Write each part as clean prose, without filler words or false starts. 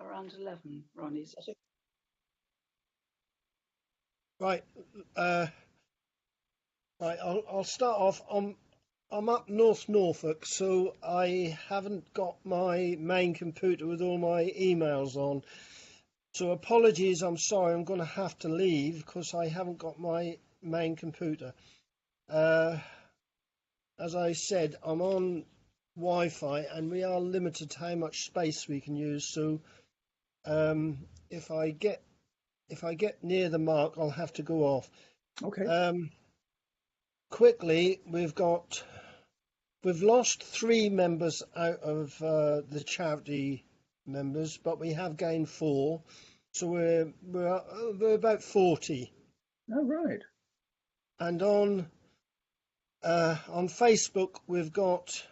around 11, Ronnie. Is that it? Right. Right. I'll start off. I'm up North Norfolk, so I haven't got my main computer with all my emails on. So apologies. I'm sorry. I'm going to have to leave because I haven't got my main computer. As I said, I'm on Wi-Fi, and we are limited to how much space we can use. So if I get near the mark, I'll have to go off. Okay. Quickly, we've lost 3 members out of the charity members, but we have gained 4, so we're about 40. Oh, right. And on Facebook, we've got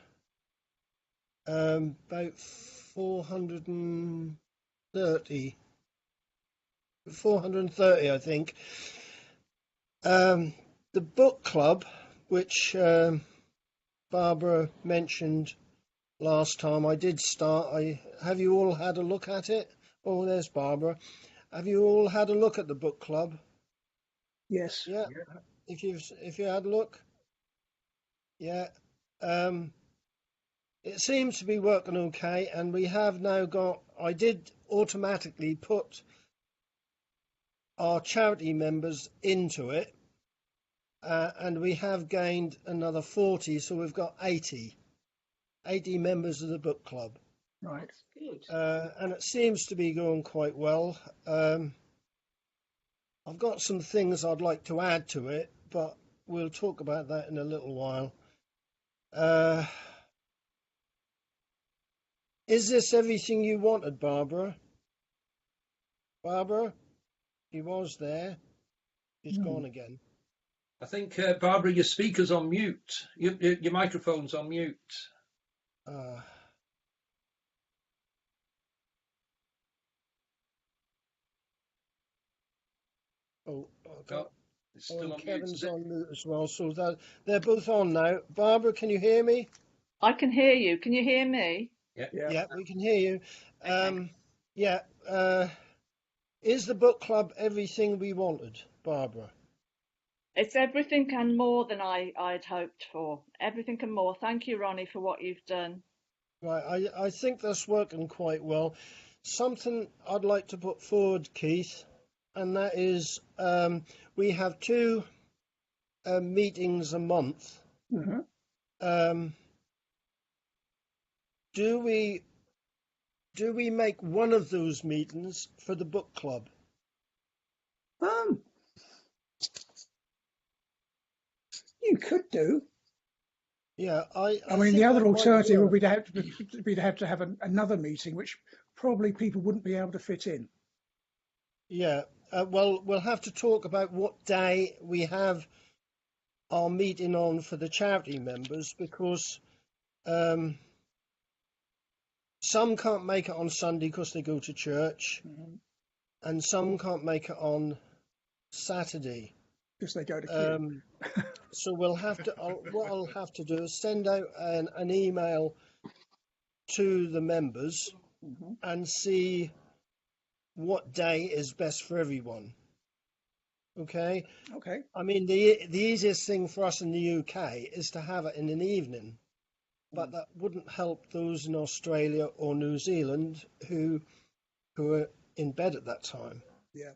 about 430, I think. The book club, which Barbara mentioned last time, I did start. Have you all had a look at it? Oh, there's Barbara. Have you all had a look at the book club? Yes. Yeah. If you had a look, yeah. It seems to be working okay, and we have now got. I did automatically put our charity members into it, and we have gained another 40, so we've got 80 members of the book club. Right. Good. And it seems to be going quite well. I've got some things I'd like to add to it, but we'll talk about that in a little while. Is this everything you wanted, Barbara? Barbara? She was there. She's gone again. I think, Barbara, your speaker's on mute. Your microphone's on mute. It's still on Kevin's mute, on mute as well, so they're both on now. Barbara, can you hear me? I can hear you. Can you hear me? Yeah, we can hear you. Okay. Is the book club everything we wanted, Barbara? It's everything and more than I'd hoped for. Everything and more. Thank you, Ronnie, for what you've done. Right, I think that's working quite well. Something I'd like to put forward, Keith, and that is we have 2 meetings a month. Mm-hmm. Do we make one of those meetings for the book club? You could do. Yeah, I mean, think the other that might alternative would work. be to have another meeting, which probably people wouldn't be able to fit in. Yeah, well, we'll have to talk about what day we have our meeting on for the charity members, because some can't make it on Sunday because they go to church, and some can't make it on Saturday because they go to queue. So we'll have to. What I'll have to do is send out an email to the members and see what day is best for everyone. Okay. Okay. I mean, the easiest thing for us in the UK is to have it in an evening, but that wouldn't help those in Australia or New Zealand who are in bed at that time. Yeah.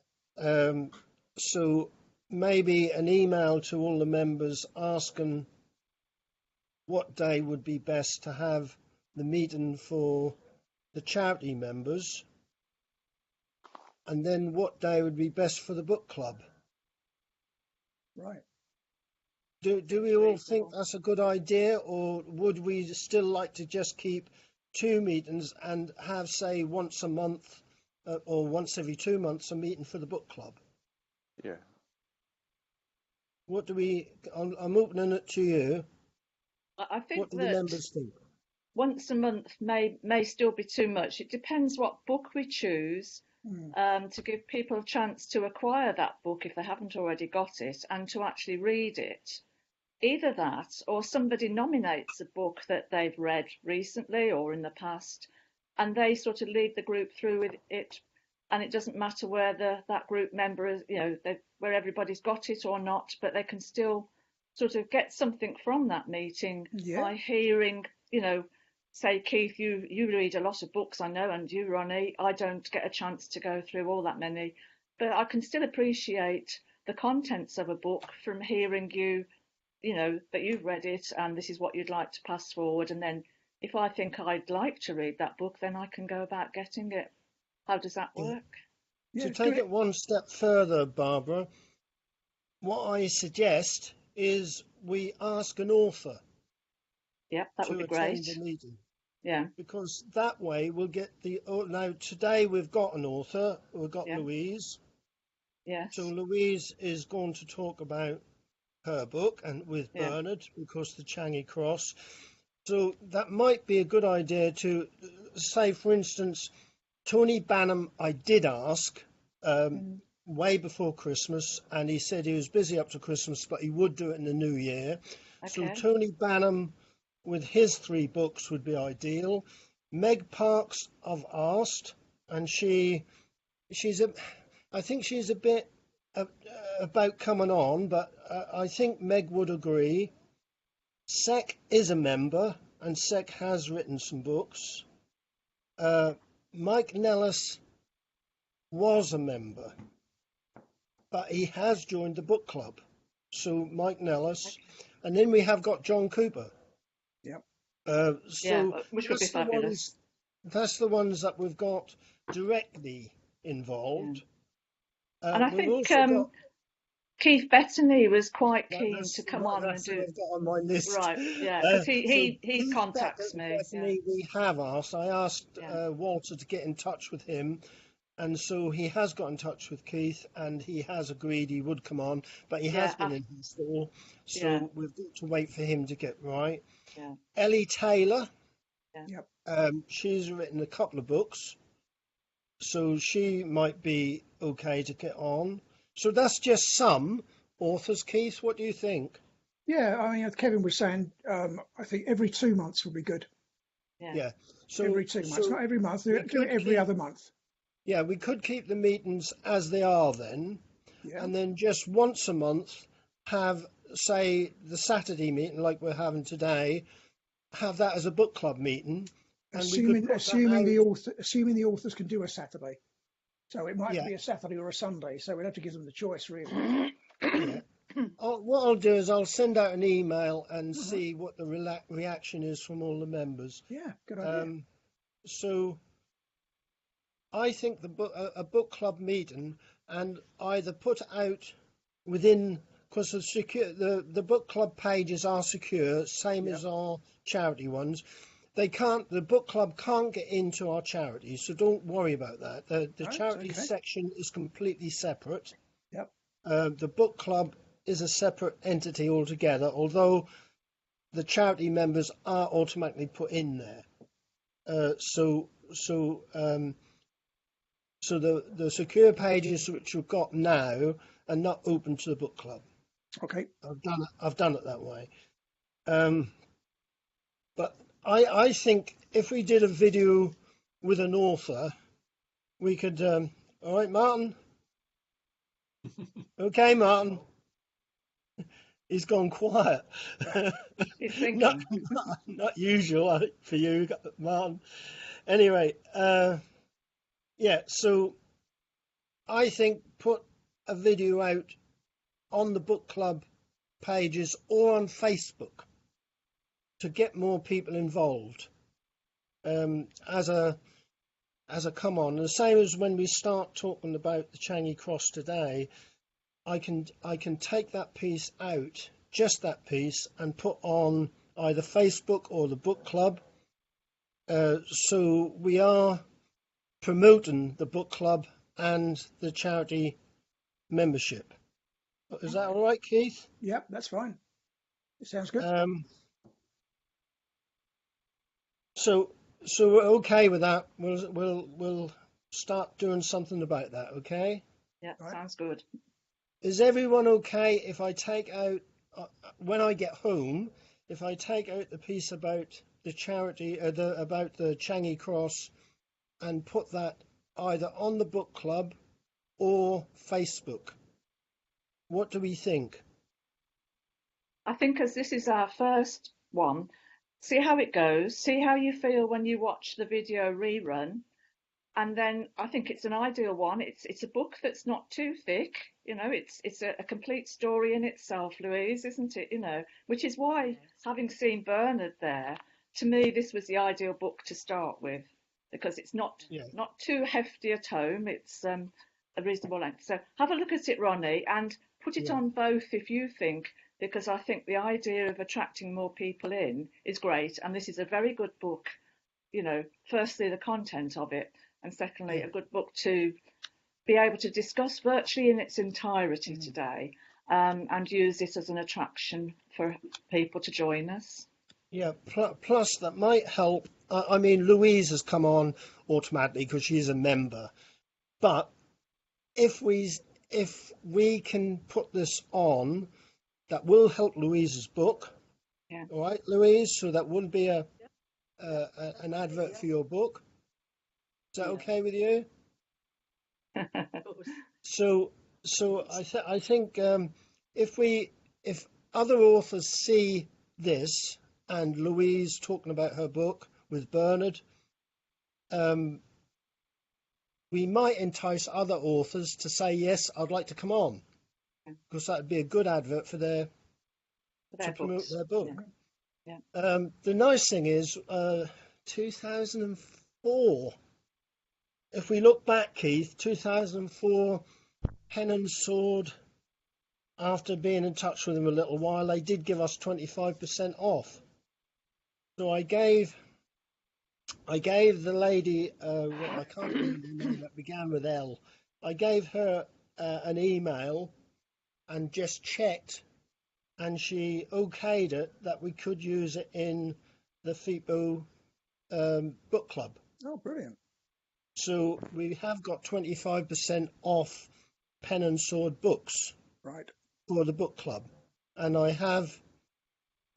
So maybe an email to all the members asking what day would be best to have the meeting for the charity members, and then what day would be best for the book club. Right. Do we all think that's a good idea, or would we still like to just keep 2 meetings and have, say, once a month or once every 2 months a meeting for the book club? Yeah. What do we? I'm opening it to you. I think what do the that members think? once a month may still be too much. It depends what book we choose, to give people a chance to acquire that book if they haven't already got it and to actually read it. Either that, or somebody nominates a book that they've read recently or in the past and they sort of lead the group through with it, and it doesn't matter whether that group member is, where everybody's got it or not, but they can still sort of get something from that meeting by hearing, say, Keith, you read a lot of books, I know, and you, Ronnie, I don't get a chance to go through all that many, but I can still appreciate the contents of a book from hearing you, that you've read it and this is what you'd like to pass forward. And then if I think I'd like to read that book, then I can go about getting it. How does that work? To take it one step further, Barbara, what I suggest is we ask an author that would be great. the meeting. Yeah. Because that way we'll get now today we've got an author, we've got Louise. Yes. So Louise is going to talk about her book and with Bernard, because the Changi Cross. So that might be a good idea to say, for instance, Tony Banham, I did ask way before Christmas, and he said he was busy up to Christmas, but he would do it in the new year. Okay. So Tony Banham with his 3 books would be ideal. Meg Parks I've asked, and I think she's a bit about coming on, but I think Meg would agree. Sec is a member, and Sec has written some books. Mike Nellis was a member, but he has joined the book club. So Mike Nellis, and then we have got John Cooper. Yep. Which would be fabulous. That's the ones that we've got directly involved. And I think Keith Bettany was quite keen to come on and do. I've got on my list. Right, yeah, because he contacts me. Bettany, we have asked. I asked Walter to get in touch with him, and so he has got in touch with Keith, and he has agreed he would come on, but he has been in hospital, so we've got to wait for him to get right. Yeah. Ellie Taylor. Yep. She's written a couple of books, so she might be okay to get on. So that's just some authors. Keith, what do you think? Yeah, I mean, as Kevin was saying, I think every 2 months would be good. Yeah. So every 2 months, not every month. Do it every other month. Yeah, we could keep the meetings as they are then, and then just once a month have, say, the Saturday meeting like we're having today, have that as a book club meeting. And assuming the authors can do a Saturday. So it might be a Saturday or a Sunday, so we'd have to give them the choice, really. What I'll do is I'll send out an email and see what the reaction is from all the members. Yeah, good idea. So I think a book club meeting, and either put out within, because the book club pages are secure, same as our charity ones. The book club can't get into our charity, so don't worry about that. The charity section is completely separate. Yep. The book club is a separate entity altogether, although the charity members are automatically put in there. So the secure pages which we've got now are not open to the book club. Okay. I've done it that way. But I think if we did a video with an author, we could. All right, Martin. Okay, Martin. He's gone quiet. He's thinking. not usual for you, Martin. Anyway, so I think put a video out on the book club pages or on Facebook to get more people involved, as a come on. The same as when we start talking about the Changi Cross today, I can take that piece out, just that piece, and put on either Facebook or the book club. So we are promoting the book club and the charity membership. Is that all right, Keith? Yep, that's fine. It sounds good. So we're okay with that. We'll start doing something about that. Okay. Yeah, sounds good. Is everyone okay if I take out when I get home? If I take out the piece about the charity, about the Changi Cross and put that either on the book club or Facebook. What do we think? I think as this is our first one, see how it goes, see how you feel when you watch the video rerun, and then I think it's an ideal one. It's a book that's not too thick, it's a complete story in itself, Louise, isn't it? Which is why, having seen Bernard there, to me this was the ideal book to start with, because it's not too hefty a tome. It's a reasonable length. So have a look at it, Ronnie, and put it on both if you think, because I think the idea of attracting more people in is great, and this is a very good book. Firstly, the content of it, and secondly, a good book to be able to discuss virtually in its entirety today, and use it as an attraction for people to join us. Yeah, plus that might help. I mean, Louise has come on automatically because she's a member, but if we can put this on, that will help Louise's book. Yeah. All right, Louise. So that wouldn't be an advert for your book. Is that okay with you? So I think if other authors see this and Louise talking about her book with Bernard, we might entice other authors to say, yes, I'd like to come on, because that would be a good advert for to promote their book. Yeah. The nice thing is 2004. If we look back, Keith, 2004, Pen and Sword, after being in touch with them a little while, they did give us 25% off. So I gave the lady, I can't remember the name that began with L. I gave her an email and just checked, and she okayed it that we could use it in the FIPO book club. Oh, brilliant. So we have got 25% off Pen and Sword books for the book club. And I have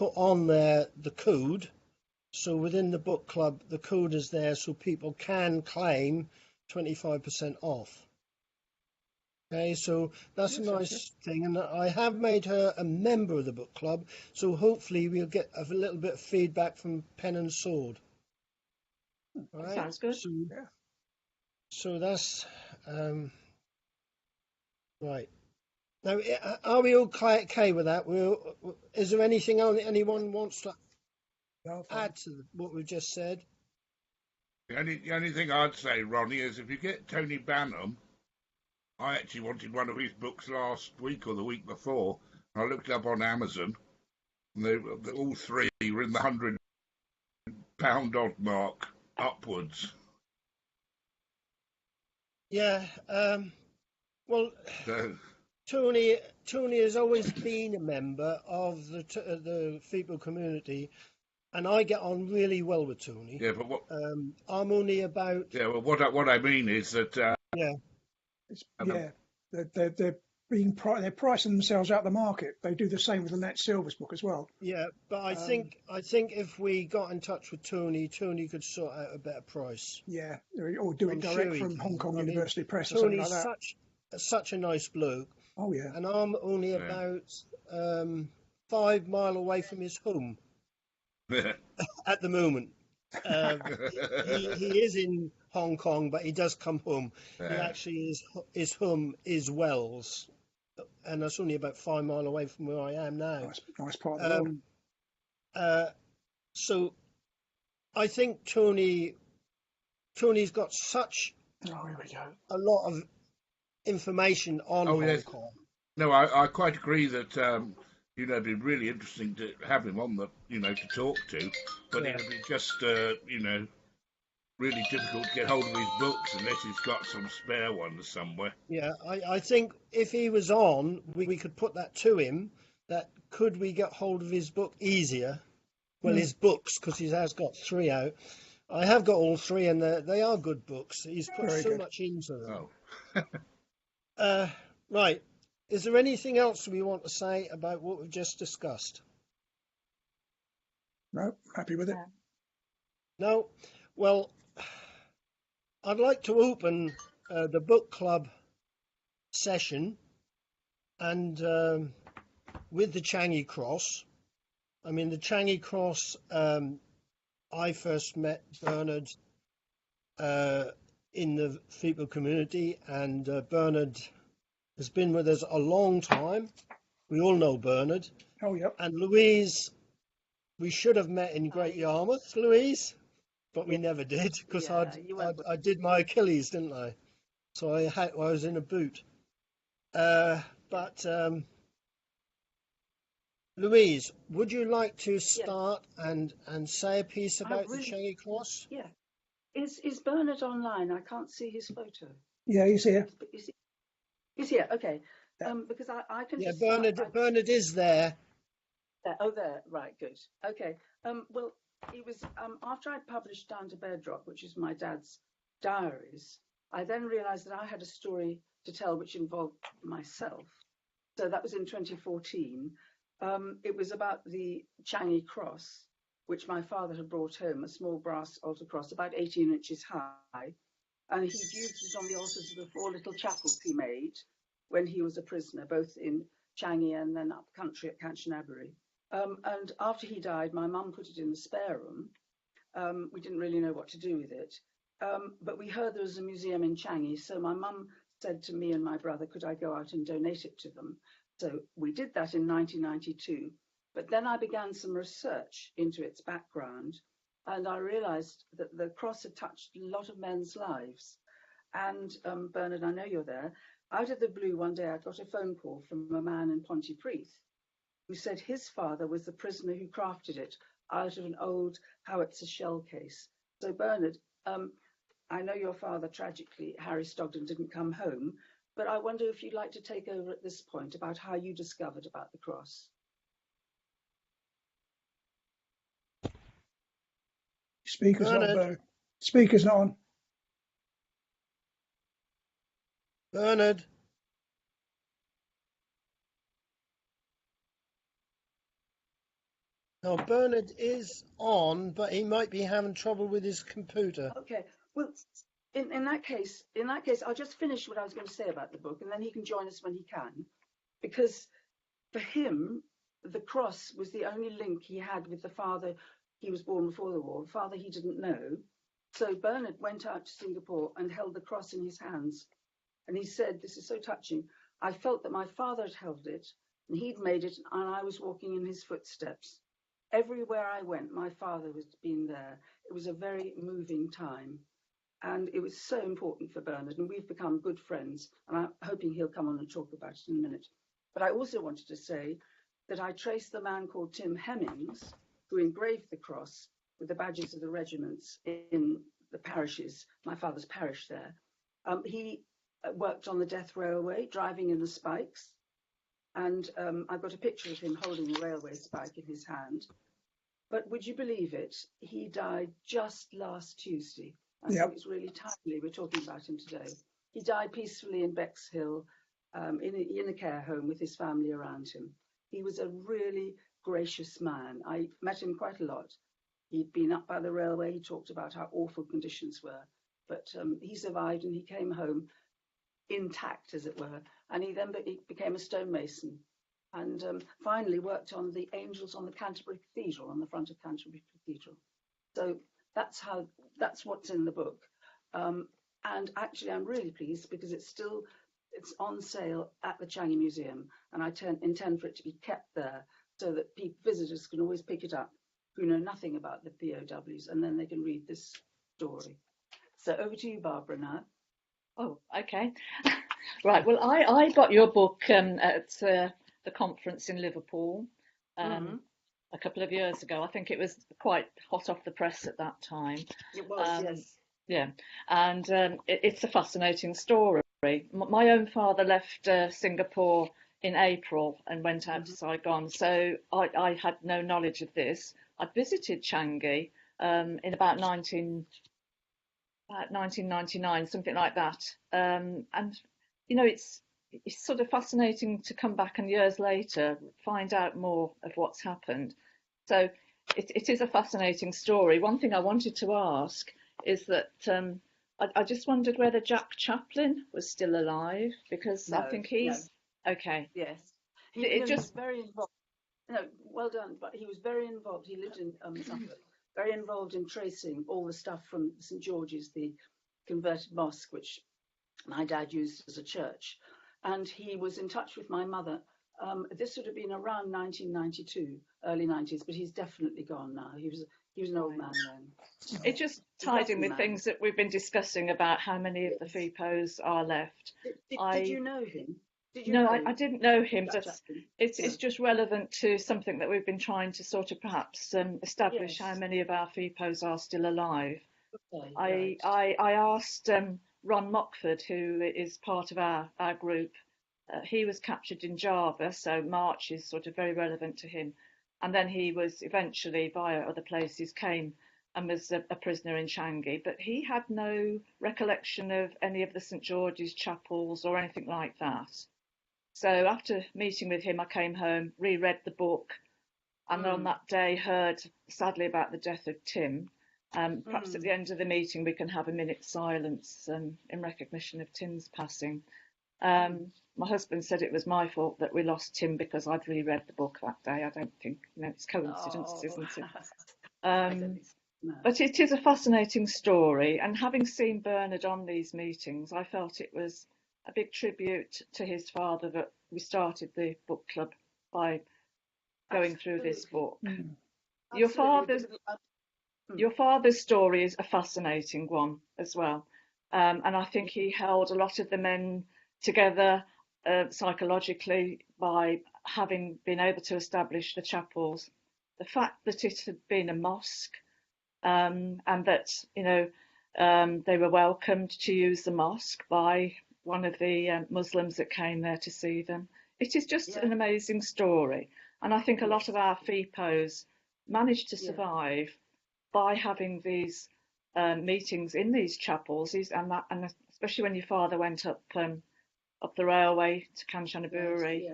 put on there the code. So within the book club, the code is there so people can claim 25% off. Okay, so that's a nice thing. And I have made her a member of the book club. So hopefully we'll get a little bit of feedback from Pen and Sword. All right? Sounds good. So that's right. Now, are we all okay with that? Is there anything else anyone wants to add to what we've just said? The only thing I'd say, Ronnie, is if you get Tony Bannum, I actually wanted one of his books last week or the week before. I looked up on Amazon, and all three were in the £100 odd mark upwards. Yeah, well, Tony has always been a member of the FIPO community, and I get on really well with Tony. Yeah, but what? I'm only about. Yeah, well, what I mean is that. They're they're pricing themselves out of the market. They do the same with the Nat Silver's book as well. Yeah, but I think if we got in touch with Tony could sort out a better price. Yeah, or do it direct from Hong Kong University Press or something like that. Tony's such a nice bloke. Oh yeah. And I'm only about 5 miles away from his home at the moment. He is in Hong Kong, but he does come home. He actually his home is Wells, and that's only about 5 miles away from where I am now. Nice part of the world. So I think Tony's got such a lot of information on Hong Kong. No, I quite agree that it'd be really interesting to have him on to talk to, but it'd be just really difficult to get hold of his books unless he's got some spare ones somewhere. Yeah, I think if he was on, we could put that to him. That could we get hold of his book easier? Well, his books, because he has got 3 out. I have got all 3, and they are good books. He's put so much into them. Oh. Right. Is there anything else we want to say about what we've just discussed? No, happy with it. No? Well, I'd like to open the book club session and with the Changi Cross. I mean, the Changi Cross, I first met Bernard in the Feeple community, and Bernard has been with us a long time. We all know Bernard. Oh, yep. And Louise, we should have met in Great Yarmouth, Louise, but we never did because I did my Achilles, didn't I? So I was in a boot. But Louise, would you like to start and say a piece about the Changi Cross? Yeah. Is Bernard online? I can't see his photo. Yeah, he's here. He's here. Okay. Because I can. Yeah, just Bernard is there. Oh, there. Right. Good. Okay. Well, it was after I published Down to Bedrock, which is my dad's diaries. I then realised that I had a story to tell which involved myself. So that was in 2014. It was about the Changi Cross, which my father had brought home, a small brass altar cross about 18 inches high. And he'd used it on the altars of the 4 little chapels he made when he was a prisoner, both in Changi and then up country at Kanchanaburi. And after he died, my mum put it in the spare room. We didn't really know what to do with it. But we heard there was a museum in Changi, so my mum said to me and my brother, could I go out and donate it to them? So we did that in 1992. But then I began some research into its background, and I realized that the cross had touched a lot of men's lives. And Bernard, I know you're there. Out of the blue, one day I got a phone call from a man in Pontypridd who said his father was the prisoner who crafted it out of an old howitzer shell case. So Bernard, I know your father, tragically, Harry Stogden, didn't come home, but I wonder if you'd like to take over at this point about how you discovered about the cross. Speaker's not on. Speaker's not on. Bernard. No, Bernard is on, but he might be having trouble with his computer. Okay. Well, in that case, I'll just finish what I was going to say about the book, and then he can join us when he can, because for him, the cross was the only link he had with the father. He was born before the war, the father he didn't know. So Bernard went out to Singapore and held the cross in his hands. And he said, this is so touching, I felt that my father had held it, and he'd made it, and I was walking in his footsteps. Everywhere I went, my father was being there. It was a very moving time. And it was so important for Bernard, and we've become good friends, and I'm hoping he'll come on and talk about it in a minute. But I also wanted to say that I traced the man called Tim Hemmings, who engraved the cross with the badges of the regiments in the parishes, my father's parish there. He worked on the Death Railway, driving in the spikes, and I've got a picture of him holding a railway spike in his hand. But would you believe it? He died just last Tuesday. I think it's really timely we're talking about him today. He died peacefully in Bexhill, in a care home with his family around him. He was a really gracious man. I met him quite a lot. He'd been up by the railway. He talked about how awful conditions were. But he survived, and he came home intact, as it were. And he then became a stonemason, and finally worked on the angels on the Canterbury Cathedral, on the front of Canterbury Cathedral. So that's what's in the book. And actually, I'm really pleased because it's on sale at the Changi Museum, and I intend for it to be kept there so that visitors can always pick it up who know nothing about the POWs, and then they can read this story. So over to you, Barbara, now. Oh, okay. Right. Well, I got your book at the conference in Liverpool a couple of years ago. I think it was quite hot off the press at that time. It was, yes. Yeah, and it's a fascinating story. My own father left Singapore in April and went out to Saigon, so I had no knowledge of this. I visited Changi in about 1999, something like that. And, you know, it's sort of fascinating to come back and years later find out more of what's happened. So it is a fascinating story. One thing I wanted to ask is that I just wondered whether Jack Chaplin was still alive, because I No, think no. he's okay. Yes. It He was just very involved. No, well done. But he was very involved. He lived in Suffolk. Very involved in tracing all the stuff from St George's, the converted mosque, which my dad used as a church. And he was in touch with my mother. This would have been around 1992, early 90s, but he's definitely gone now. He was an old man then. it just tied in with things that we've been discussing about how many of the FIPOs are left. Did you know him? No, I didn't know him. Jack But Chaplin? it's just relevant to something that we've been trying to sort of perhaps establish how Yes. many of our FIPOs are still alive. Okay, right. I asked Ron Mockford, who is part of our group. He was captured in Java, so March is sort of very relevant to him. And then he was eventually, via other places, came and was a prisoner in Changi. But he had no recollection of any of the St George's chapels or anything like that. So after meeting with him, I came home, reread the book, and on that day heard, sadly, about the death of Tim. Perhaps at the end of the meeting we can have a minute's silence in recognition of Tim's passing. My husband said it was my fault that we lost Tim because I'd reread the book that day. I don't think, it's coincidence, isn't it? No. But it is a fascinating story, and having seen Bernard on these meetings, I felt it was a big tribute to his father that we started the book club by going through this book. Your father's story is a fascinating one as well, and I think he held a lot of the men together psychologically by having been able to establish the chapels. The fact that it had been a mosque, and that they were welcomed to use the mosque by one of the Muslims that came there to see them. It is just an amazing story, and I think a lot of our FIPOs managed to survive by having these meetings in these chapels, and especially when your father went up the railway to Kanchanaburi,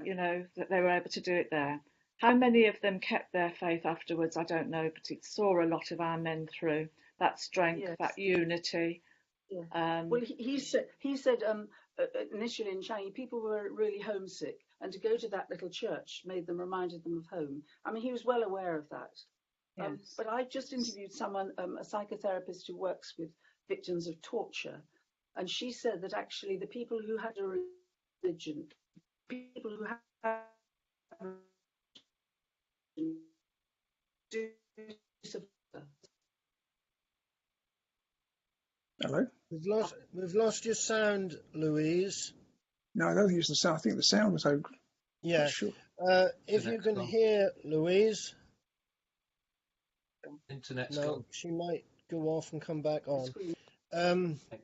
that they were able to do it there. How many of them kept their faith afterwards, I don't know, but it saw a lot of our men through. That strength, that unity. Yeah. Well, he said initially in Changi, people were really homesick, and to go to that little church reminded them of home. I mean, he was well aware of that. Yes. But I just interviewed someone, a psychotherapist who works with victims of torture, and she said that actually the people who had a religion, people who had do suffer. Hello? We've lost your sound, Louise. No, I don't think it's the sound. I think the sound was out. Yeah. Sure. If you can hear Louise. Internet's No, gone. she might go off and come back on.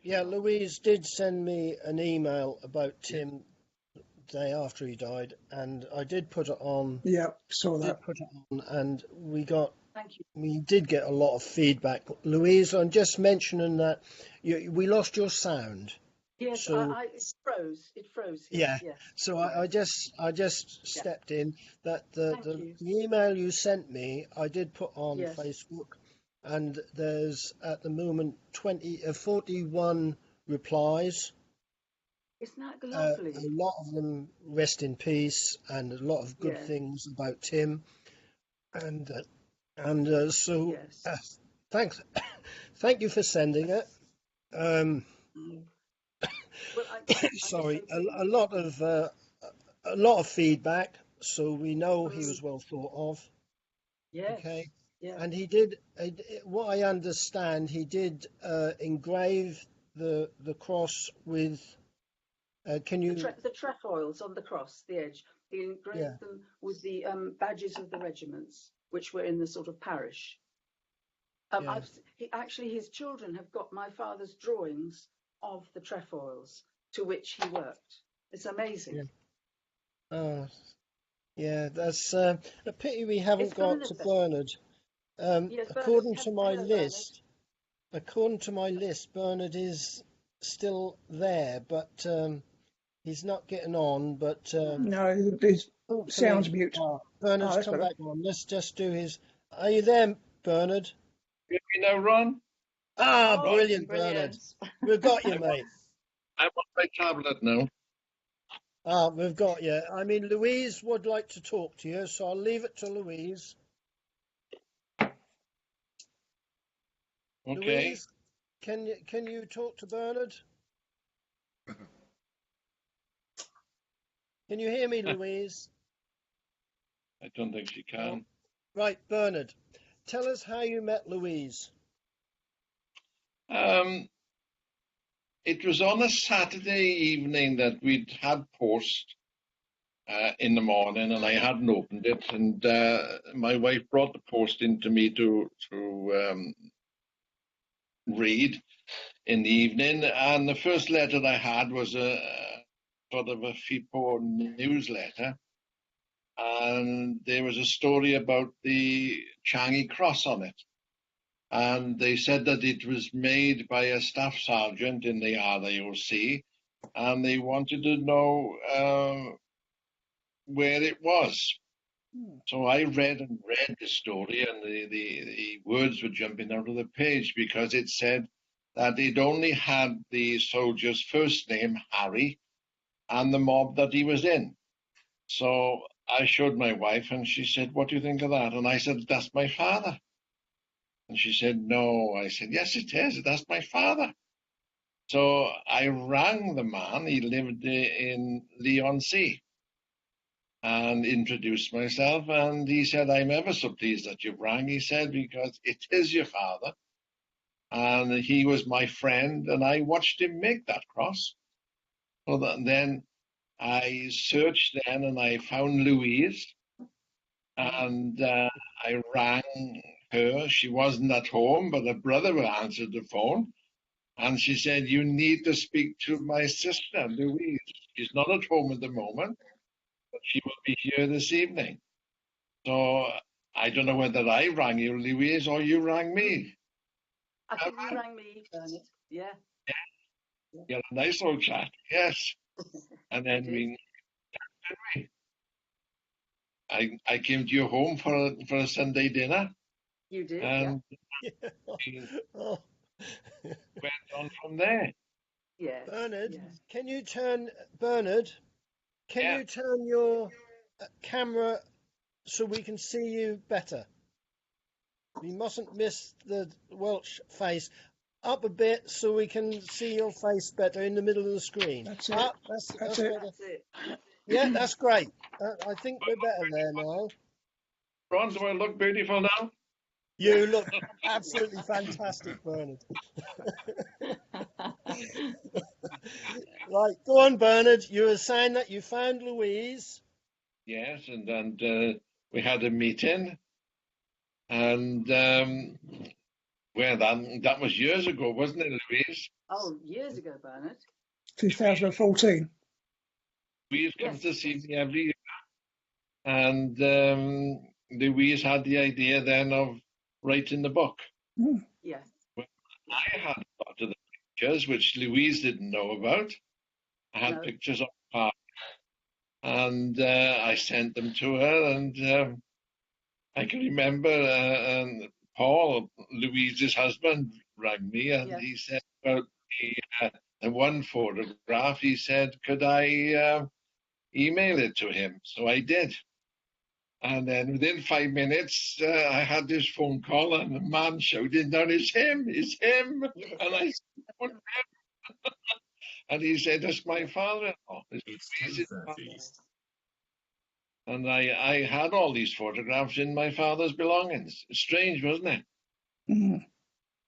Louise did send me an email about Tim the day after he died, and I did put it on. Yeah, saw that. And Thank you. we did get a lot of feedback. Louise, I'm just mentioning that we lost your sound. Yes, So, it froze. It froze. Yeah. Yes. So I just stepped in. That the email you sent me, I did put on Facebook, and there's at the moment 41 replies. Isn't that lovely? A lot of them rest in peace, and a lot of good things about Tim, and so thanks, thank you for sending it. Sorry, a lot of feedback, so we know he was well thought of. Yes. Okay. Yeah. And he did, what I understand, he did engrave the cross with. Can you? The trefoils on the cross, the edge. He engraved them with the badges of the regiments, which were in the sort of parish. His children have got my father's drawings of the trefoils to which he worked. It's amazing. That's a pity we haven't got to Bernard. According to my list, Bernard is still there, but he's not getting on. But no, his sounds mute. Bernard's come back on. Let's just do his. Are you there, Bernard? You know, Ron? Ah, Oh, brilliant, Bernard. We've got you, mate. I want my tablet now. Ah, we've got you. I mean, Louise would like to talk to you, so I'll leave it to Louise. Okay. Louise, can you talk to Bernard? Can you hear me, Louise? I don't think she can. Right, Bernard, tell us how you met Louise. It was on a Saturday evening that we'd had post in the morning, and I hadn't opened it. And my wife brought the post in to me to read in the evening. And the first letter I had was a sort of a FIPO newsletter. And there was a story about the Changi Cross on it. And they said that it was made by a staff sergeant in the RAOC, and they wanted to know where it was. So I read the story, and the words were jumping out of the page, because it said that it only had the soldier's first name, Harry, and the mob that he was in. So I showed my wife, and she said, "What do you think of that?" And I said, "That's my father." And she said, "No." I said, "Yes, it is. That's my father." So I rang the man. He lived in Leigh-on-Sea, and introduced myself. And he said, "I'm ever so pleased that you rang," he said, "because it is your father. And he was my friend, and I watched him make that cross." So then I searched then, and I found Louise, and I rang her. She wasn't at home, but her brother answered the phone, and she said, "You need to speak to my sister, Louise. She's not at home at the moment, but she will be here this evening." So I don't know whether I rang you, Louise, or you rang me. I think you rang me, Bernard. Yeah. You had a nice old chat, yes. And then I came to your home for a Sunday dinner. You did, and Yeah. we Oh. went on from there. yeah. Bernard, Yeah. can you turn your camera so we can see you better? We mustn't miss the Welsh face. Up a bit so we can see your face better in the middle of the screen. That's it. Up, that's it. better. That's it. Yeah, that's great. I think we're better there now. Ron, do I look beautiful now? You look absolutely fantastic, Bernard. Right, go on, Bernard. You were saying that you found Louise. Yes, and we had a meeting, and well, that was years ago, wasn't it, Louise? Oh, years ago, Bernard. 2014. Louise Yes, comes to see yes. me every year, and Louise had the idea then of writing the book. Yes. I had a lot of the pictures, which Louise didn't know about. I had No. pictures of the park, and I sent them to her, and I can remember Paul, Louise's husband, rang me, and Yeah. he said about the one photograph. He said, "Could I email it to him?" So I did. And then within 5 minutes, I had this phone call, and the man shouting down, "It's him! It's him!" Yes. And I said, "What him?" And he said, "That's my father-in-law." It's 10:30. And I had all these photographs in my father's belongings. Strange, wasn't it? Mm.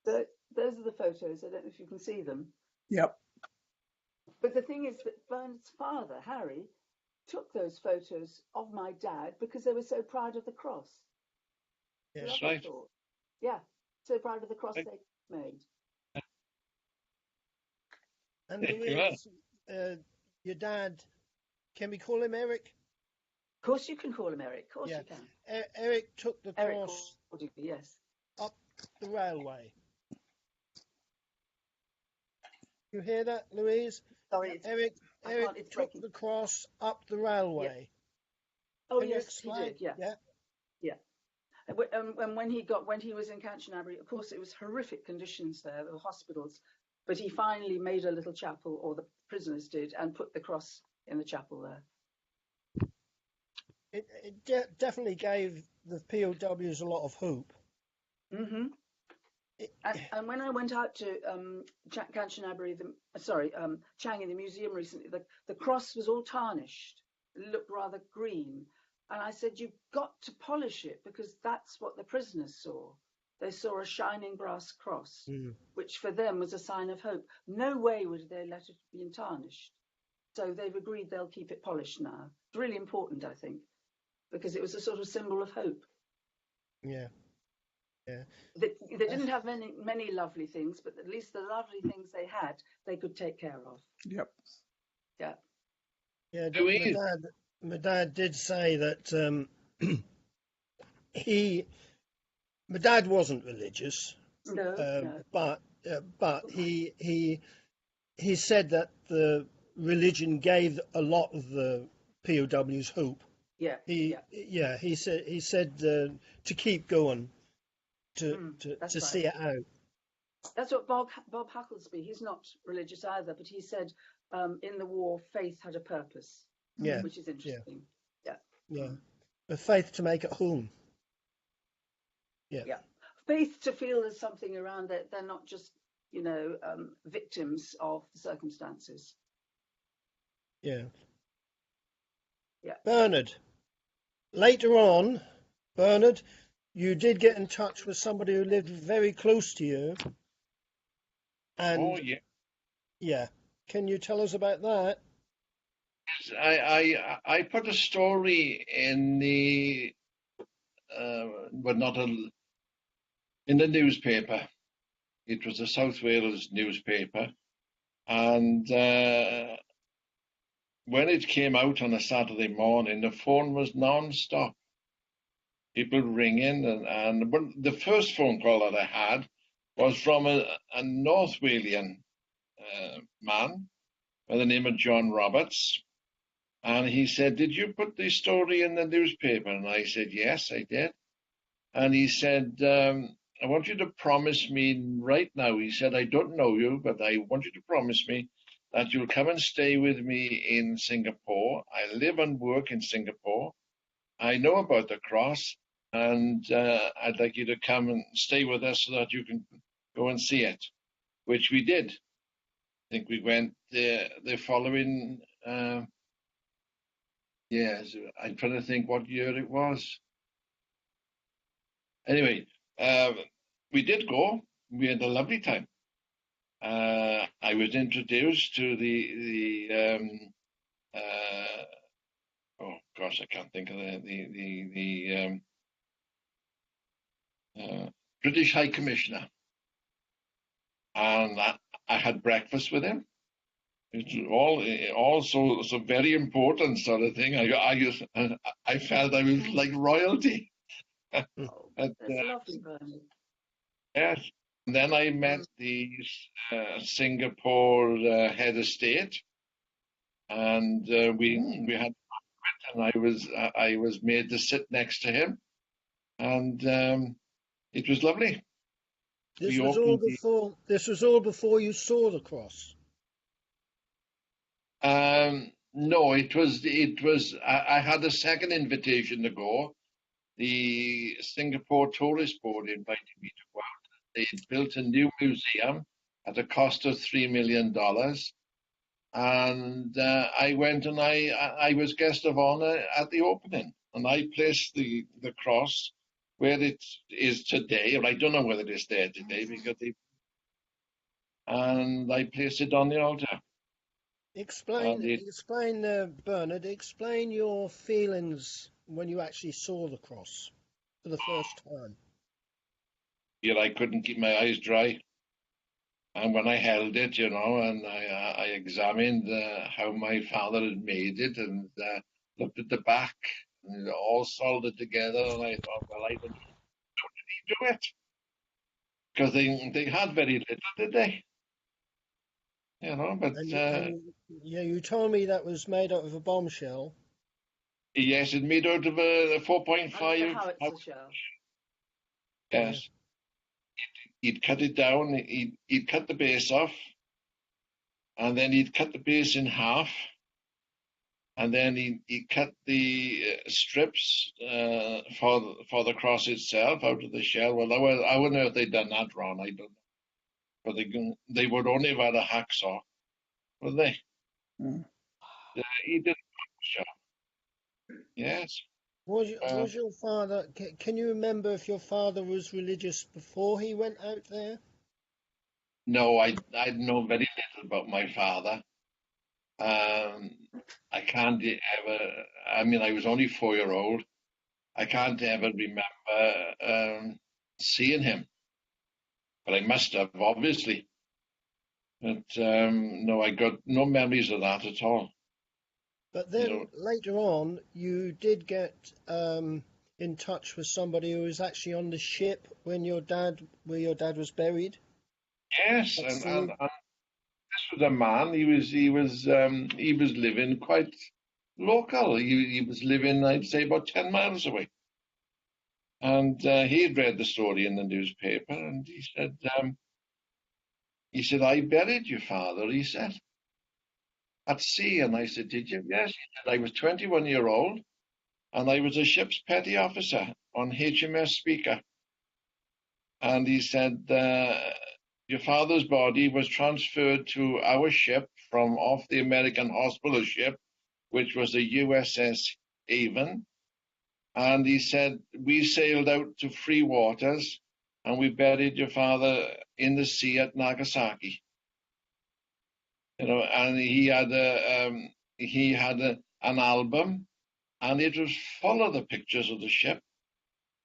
Those are the photos. I don't know if you can see them. Yep. But the thing is that Bernard's father, Harry, took those photos of my dad because they were so proud of the cross. Yeah. That's right. Thought. Yeah, so proud of the cross they made. And Yeah. Louise, your dad, can we call him Eric? Of course you can call him Eric. Of course Yeah. you can. Eric took the Eric cross Cordy, yes. up the railway. You hear that, Louise? Sorry, Eric it's took breaking. the cross up the railway. Oh, Can you yes, he explain? did, yeah. Yeah. Yeah. And when he was in Canterbury, of course, it was horrific conditions there, the hospitals. But he finally made a little chapel, or the prisoners did, and put the cross in the chapel there. It definitely gave the POWs a lot of hope. Mm-hmm. And when I went out to Canterbury, Chang in the museum recently, the cross was all tarnished. It looked rather green. And I said, you've got to polish it, because that's what the prisoners saw. They saw a shining brass cross, which for them was a sign of hope. No way would they let it be tarnished. So they've agreed they'll keep it polished now. It's really important, I think, because it was a sort of symbol of hope. Yeah. Yeah. They didn't have many lovely things, but at least the lovely things they had, they could take care of. Yep. Yeah. Yeah. My dad did say that my dad wasn't religious. No. But he said that the religion gave a lot of the POWs hope. Yeah. He said to keep going, to see it out. That's what Bob Hucklesby, he's not religious either, but he said in the war, faith had a purpose. Yeah. Which is interesting. Yeah. The faith to make it home. Yeah. Faith to feel there's something around that they're not just, victims of the circumstances. Yeah. Yeah. Bernard, later on, you did get in touch with somebody who lived very close to you. And yeah. Can you tell us about that? I put a story in the in the newspaper. It was a South Wales newspaper, and when it came out on a Saturday morning, the phone was non-stop. People ringing, and the first phone call that I had was from a North Walian man by the name of John Roberts. And he said, did you put the story in the newspaper? And I said, yes, I did. And he said, I want you to promise me right now. He said, I don't know you, but I want you to promise me that you'll come and stay with me in Singapore. I live and work in Singapore. I know about the cross, and I'd like you to come and stay with us so that you can go and see it, which we did. I think we went the following... Yes, I'm trying to think what year it was. Anyway, we did go. We had a lovely time. I was introduced to oh gosh, I can't think of the British High Commissioner, and I had breakfast with him. It's also so very important sort of thing. I felt I was like royalty. That's lovely, Bernard. Yes. And then I met the Singapore head of state, and we had, and I was made to sit next to him, and it was lovely. This was all before you saw the cross. No, it was. I had a second invitation to go. The Singapore Tourist Board invited me to go out. They built a new museum at a cost of $3 million, and I went, and I was guest of honor at the opening, and I placed the cross where it is today. Or I don't know whether it is there today and I placed it on the altar. Explain, Bernard, explain your feelings when you actually saw the cross for the first time. Here I couldn't keep my eyes dry. And when I held it, and I examined how my father had made it, and looked at the back, and it all soldered together, and I thought, well, how did he do it? Because they had very little, did they? But you told me that was made out of a bombshell. Yes, it's made out of a 4.5. Howitzer shell. Yes. He'd cut it down. He'd cut the base off, and then he'd cut the base in half, and then he'd cut the strips for the cross itself out of the shell. Well, I wouldn't know if they'd done that, Ron. I don't know. But they would only have had a hacksaw, would they? Mm. He did a good job. Yes. Was your father? Can you remember if your father was religious before he went out there? No, I know very little about my father. I can't ever. I mean, I was only 4-year-old. I can't ever remember seeing him, but I must have, obviously. But no, I got no memories of that at all. But then later on, you did get in touch with somebody who was actually on the ship where your dad was buried. Yes, and this was a man. He was living quite local. He was living, I'd say, about 10 miles away. And he had read the story in the newspaper, and he said, I buried your father, he said, at sea. And I said, did you? Yes. He said, I was 21-year-old, and I was a ship's petty officer on HMS Speaker. And he said, your father's body was transferred to our ship from off the American hospital ship, which was the USS Avon. And he said, we sailed out to free waters and we buried your father in the sea at Nagasaki. And he had an album, and it was full of the pictures of the ship.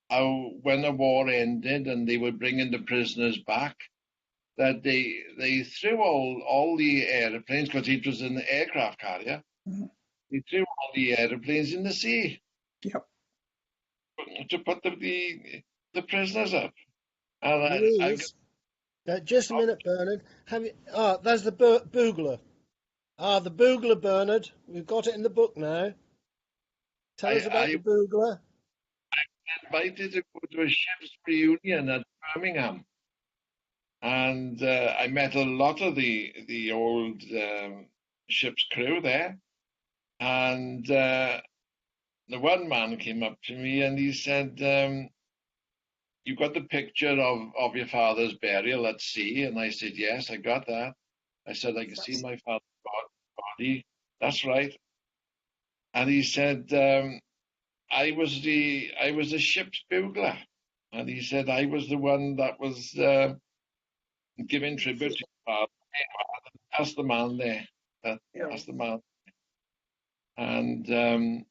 How when the war ended and they were bringing the prisoners back, that they threw all the airplanes, because it was an aircraft carrier. Mm-hmm. They threw all the airplanes in the sea. Yep. To put the prisoners up. And Louise, just a minute, Bernard. There's the Boogler. The Boogler, Bernard. We've got it in the book now. Tell us about the Boogler. I was invited to go to a ship's reunion at Birmingham. And I met a lot of the old ship's crew there. And the one man came up to me and he said, you got the picture of your father's burial at sea? And I said, yes, I got that. I said, I can see my father's body. That's right. And he said, I was the ship's bugler. And he said, I was the one that was giving tribute to your father. That's the man there. That's the man. And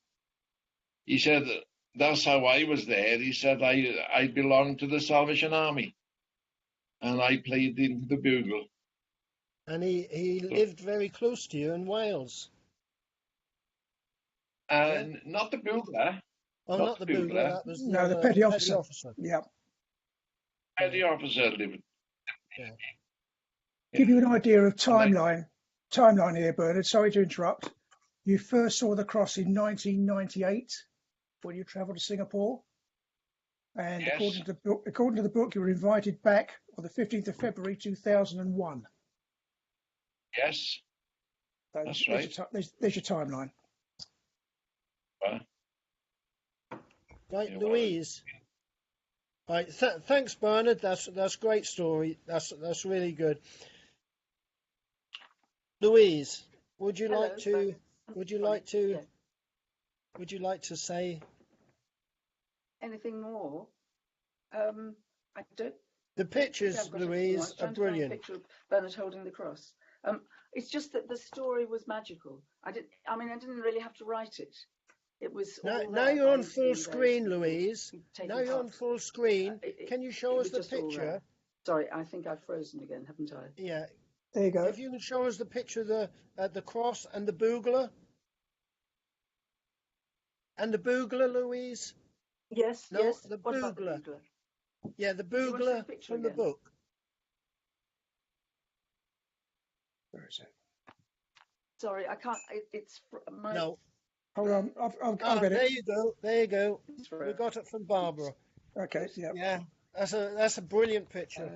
he said, that's how I was there. He said, I belonged to the Salvation Army. And I played the bugle. And he lived very close to you in Wales. Not the bugler. Oh, not the bugler. That was the petty officer. Yeah. Petty officer lived. Yeah. Give you an idea of timeline here, Bernard. Sorry to interrupt. You first saw the cross in 1998 when you travelled to Singapore. And yes. according to the book, you were invited back on the 15th of February 2001. Yes. That's right. There's your timeline. Right, Louise. Right, thanks, Bernard. That's a great story. That's really good. Louise, would you like to say anything more? I don't. The pictures, Louise, are brilliant. A picture of Bernard holding the cross. It's just that the story was magical. I didn't really have to write it. It was. Now you're on full screen, Louise. Now you're on full screen. Can you show us the picture? Sorry, I think I've frozen again, haven't I? Yeah. There you go. If you can show us the picture of the cross and the bugler. And the bugler, Louise? Yes, no, yes. The what bugler. About the bugler? Yeah, the bugler from the book. Where is it? Sorry, I can't. It's my. No. Hold on, I've got it. There you go. We got it from Barbara. Okay, yeah. Yeah. That's a brilliant picture.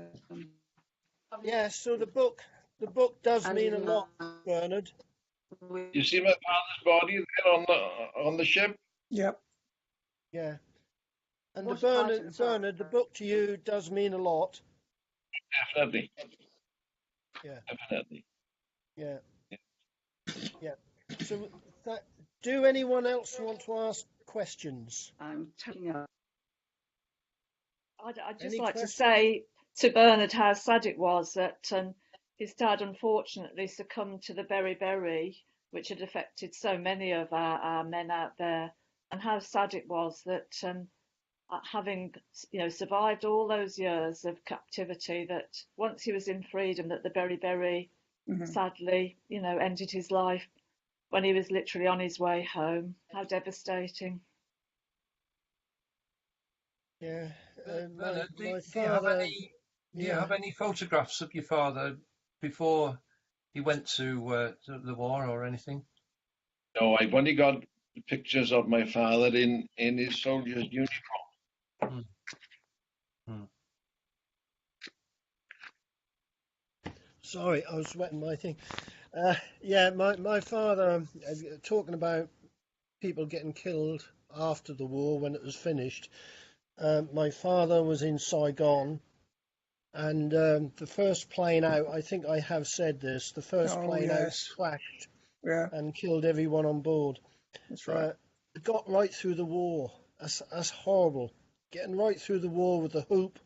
Yeah, so the book does And mean a in lot, Bernard. You see my father's body there on the ship? Yep. Yeah. And What Bernard, the book to you does mean a lot. Definitely. Yeah. Definitely. Yeah. Yeah. So, do anyone else want to ask questions? I'm taking up. I'd just Any like questions? to say to Bernard how sad it was that his dad unfortunately succumbed to the beriberi, which had affected so many of our men out there, and how sad it was that having survived all those years of captivity, that once he was in freedom, that the beriberi Mhm. sadly ended his life when he was literally on his way home. How devastating. Yeah. Bernard, do my you have father. any? Do you Yeah. have any photographs of your father before he went to the war or anything? No, I've only got pictures of my father in his soldier's uniform. Sorry, I was wetting my thing. Yeah, my father, talking about people getting killed after the war when it was finished. My father was in Saigon, and the first plane out, I think I have said this, the first Oh, plane yes. out crashed Yeah, and killed everyone on board. that's right. Got right through the war. That's horrible. Getting right through the war with the hoop,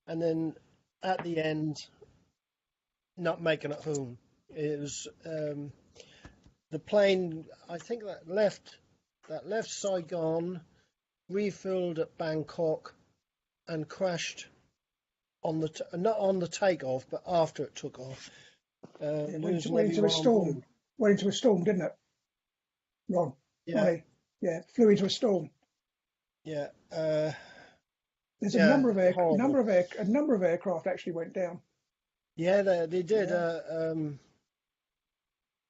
and then at the end, not making it home. It was the plane. I think that left Saigon, refilled at Bangkok, and crashed on the not on the takeoff, but after it took off. It Losing went into a everyone on board. storm. Went into a storm, didn't it? Ron. Yeah, Ronnie. Yeah, flew into a storm. yeah. There's Yeah, a number of horrible. a number of aircraft actually went down. Yeah, they did. Yeah.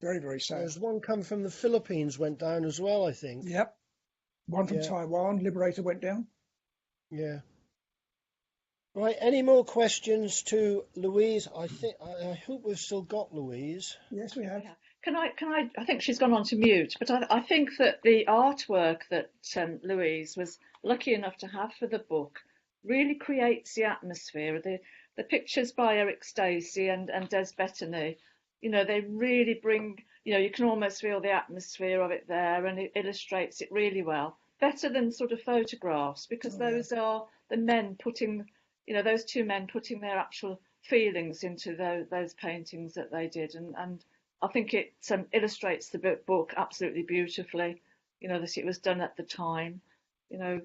Very, very sad. There's one come from the Philippines went down as well, I think. Yep. One from Yeah. Taiwan, Liberator, went down. Yeah. Right. Any more questions to Louise? I hope we've still got Louise. Yes, we have. Yeah. I think she's gone on to mute, but I think that the artwork that Louise was lucky enough to have for the book really creates the atmosphere. The pictures by Eric Stacey and Des Bettany, they really bring, you can almost feel the atmosphere of it there, and it illustrates it really well. Better than sort of photographs, because those are the men putting, those two men putting their actual feelings into those paintings that they did, and I think it illustrates the book absolutely beautifully, that it was done at the time,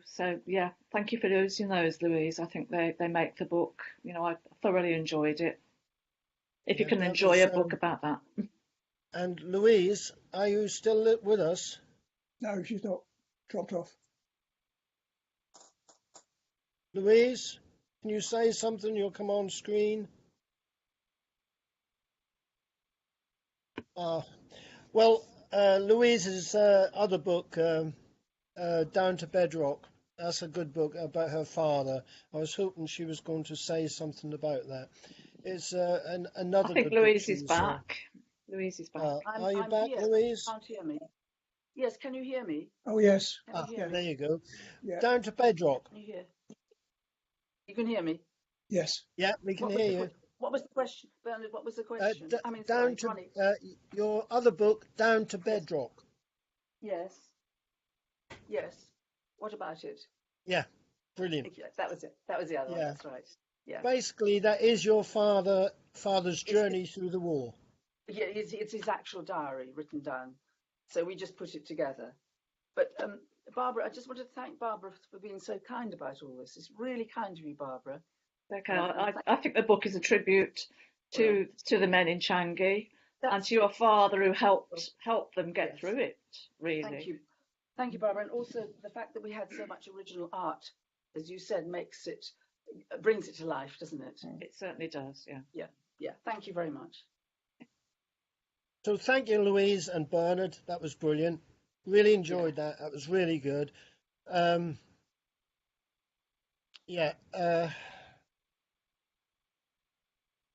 so yeah, thank you for using those, Louise. I think they make the book, I thoroughly enjoyed it. If you Yeah, can that enjoy was, a book about that. And Louise, are you still with us? No, she's not. Dropped off. Louise, can you say something? You'll come on screen. Well, Louise's other book, Down to Bedrock, that's a good book about her father. I was hoping she was going to say something about that. It's another I think good Louise book is back. Louise is back. are you I'm back, here. Louise? Can't hear me. Yes, can you hear me? Oh, yes. Can you hear There me? you go. Yeah. Down to Bedrock. Can you hear? You can hear me. Yes. Yeah, we can What was hear the you. What was the question, Bernard? What was the question? I mean, Down sorry, to Ronnie. your other book, Down to Bedrock. Yes. Yes. What about it? Yeah, brilliant. Yes, that was it. That was the other one. Yeah. That's right. Yeah. Basically, that is your father's journey through the war. Yeah, it's his actual diary written down. So we just put it together. But Barbara, I just want to thank Barbara for being so kind about all this. It's really kind of you, Barbara. Okay, I think the book is a tribute to the men in Changi and to your father who helped them get through it, really. Thank you, Barbara. And also the fact that we had so much original art, as you said, brings it to life, doesn't it? It certainly does, yeah. Yeah. Thank you very much. So thank you, Louise and Bernard. That was brilliant. Really enjoyed that. That was really good.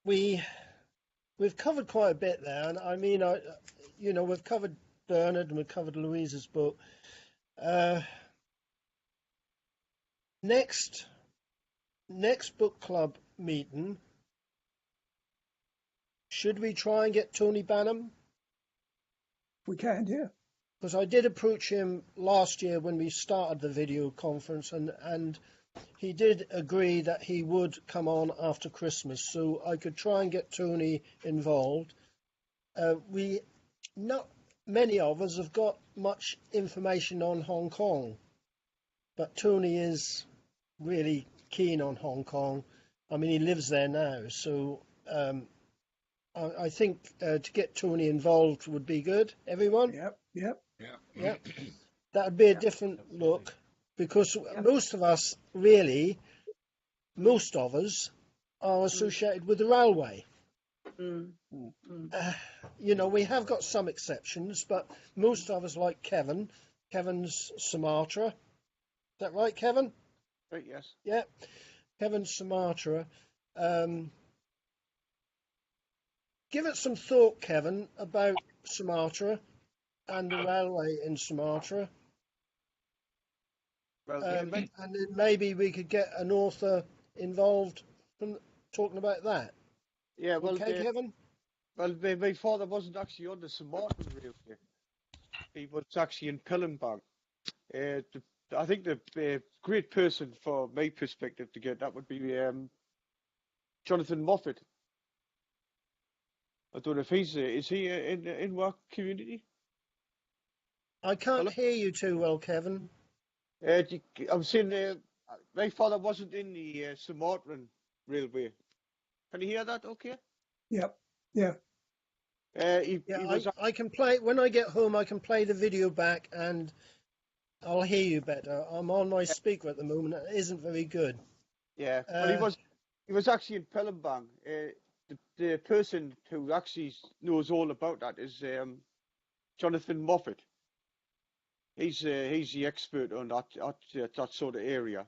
we've covered quite a bit there, and I mean, we've covered Bernard and we've covered Louisa's book. Next book club meeting, should we try and get Tony Banham? We can, yeah. Because I did approach him last year when we started the video conference, and he did agree that he would come on after Christmas, so I could try and get Tony involved. Not many of us have got much information on Hong Kong, but Tony is really keen on Hong Kong. I mean, he lives there now, so I think to get Tony involved would be good. Everyone? Yep. Yeah. That would be a different look, because most of us are associated with the railway. We have got some exceptions, but most of us, like Kevin's Sumatra. Is that right, Kevin? Right, yes. Yeah, Kevin Sumatra. Give it some thought, Kevin, about Sumatra and the railway in Sumatra. Well, And then maybe we could get an author involved from talking about that. yeah, well, Okay, Kevin? well, my father wasn't actually on the St Martin Railway. He was actually in Pillenbang. I think the great person, for my perspective, to get that would be Jonathan Moffat. I don't know if is he in work community? I can't Hello? hear you too well, Kevin. I'm saying my father wasn't in the St Martin Railway. Can you hear that? Okay. Yep. Yeah. He Yeah, was. I can play, when I get home, I can play the video back and I'll hear you better. I'm on my speaker at the moment. It isn't very good. Yeah, but he was actually in Pillenbang. The person who actually knows all about that is Jonathan Moffat. He's the expert on that sort of area.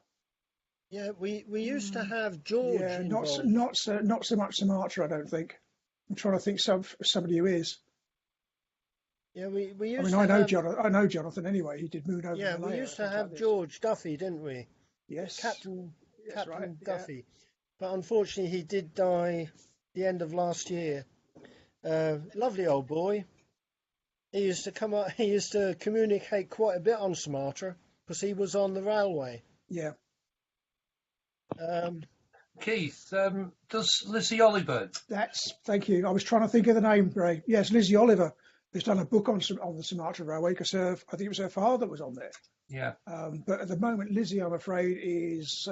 Yeah, we used to have George Yeah, involved. not so much Sumatra, I don't think. I'm trying to think somebody who is. Yeah, we I used mean, to I know Jonathan anyway. He did Moon over Yeah, Malaya we used to and things have like this. George Duffy, didn't we? Yes. Captain That's right, yeah. Duffy. But unfortunately, he did die the end of last year. Lovely old boy. He used to come up. He used to communicate quite a bit on Sumatra because he was on the railway. Yeah. Keith, does Lizzie Oliver? Thank you. I was trying to think of the name, Ray. Yes, Lizzie Oliver has done a book on the Sumatra Railway because I think it was her father was on there. Yeah. But at the moment, Lizzie, I'm afraid, is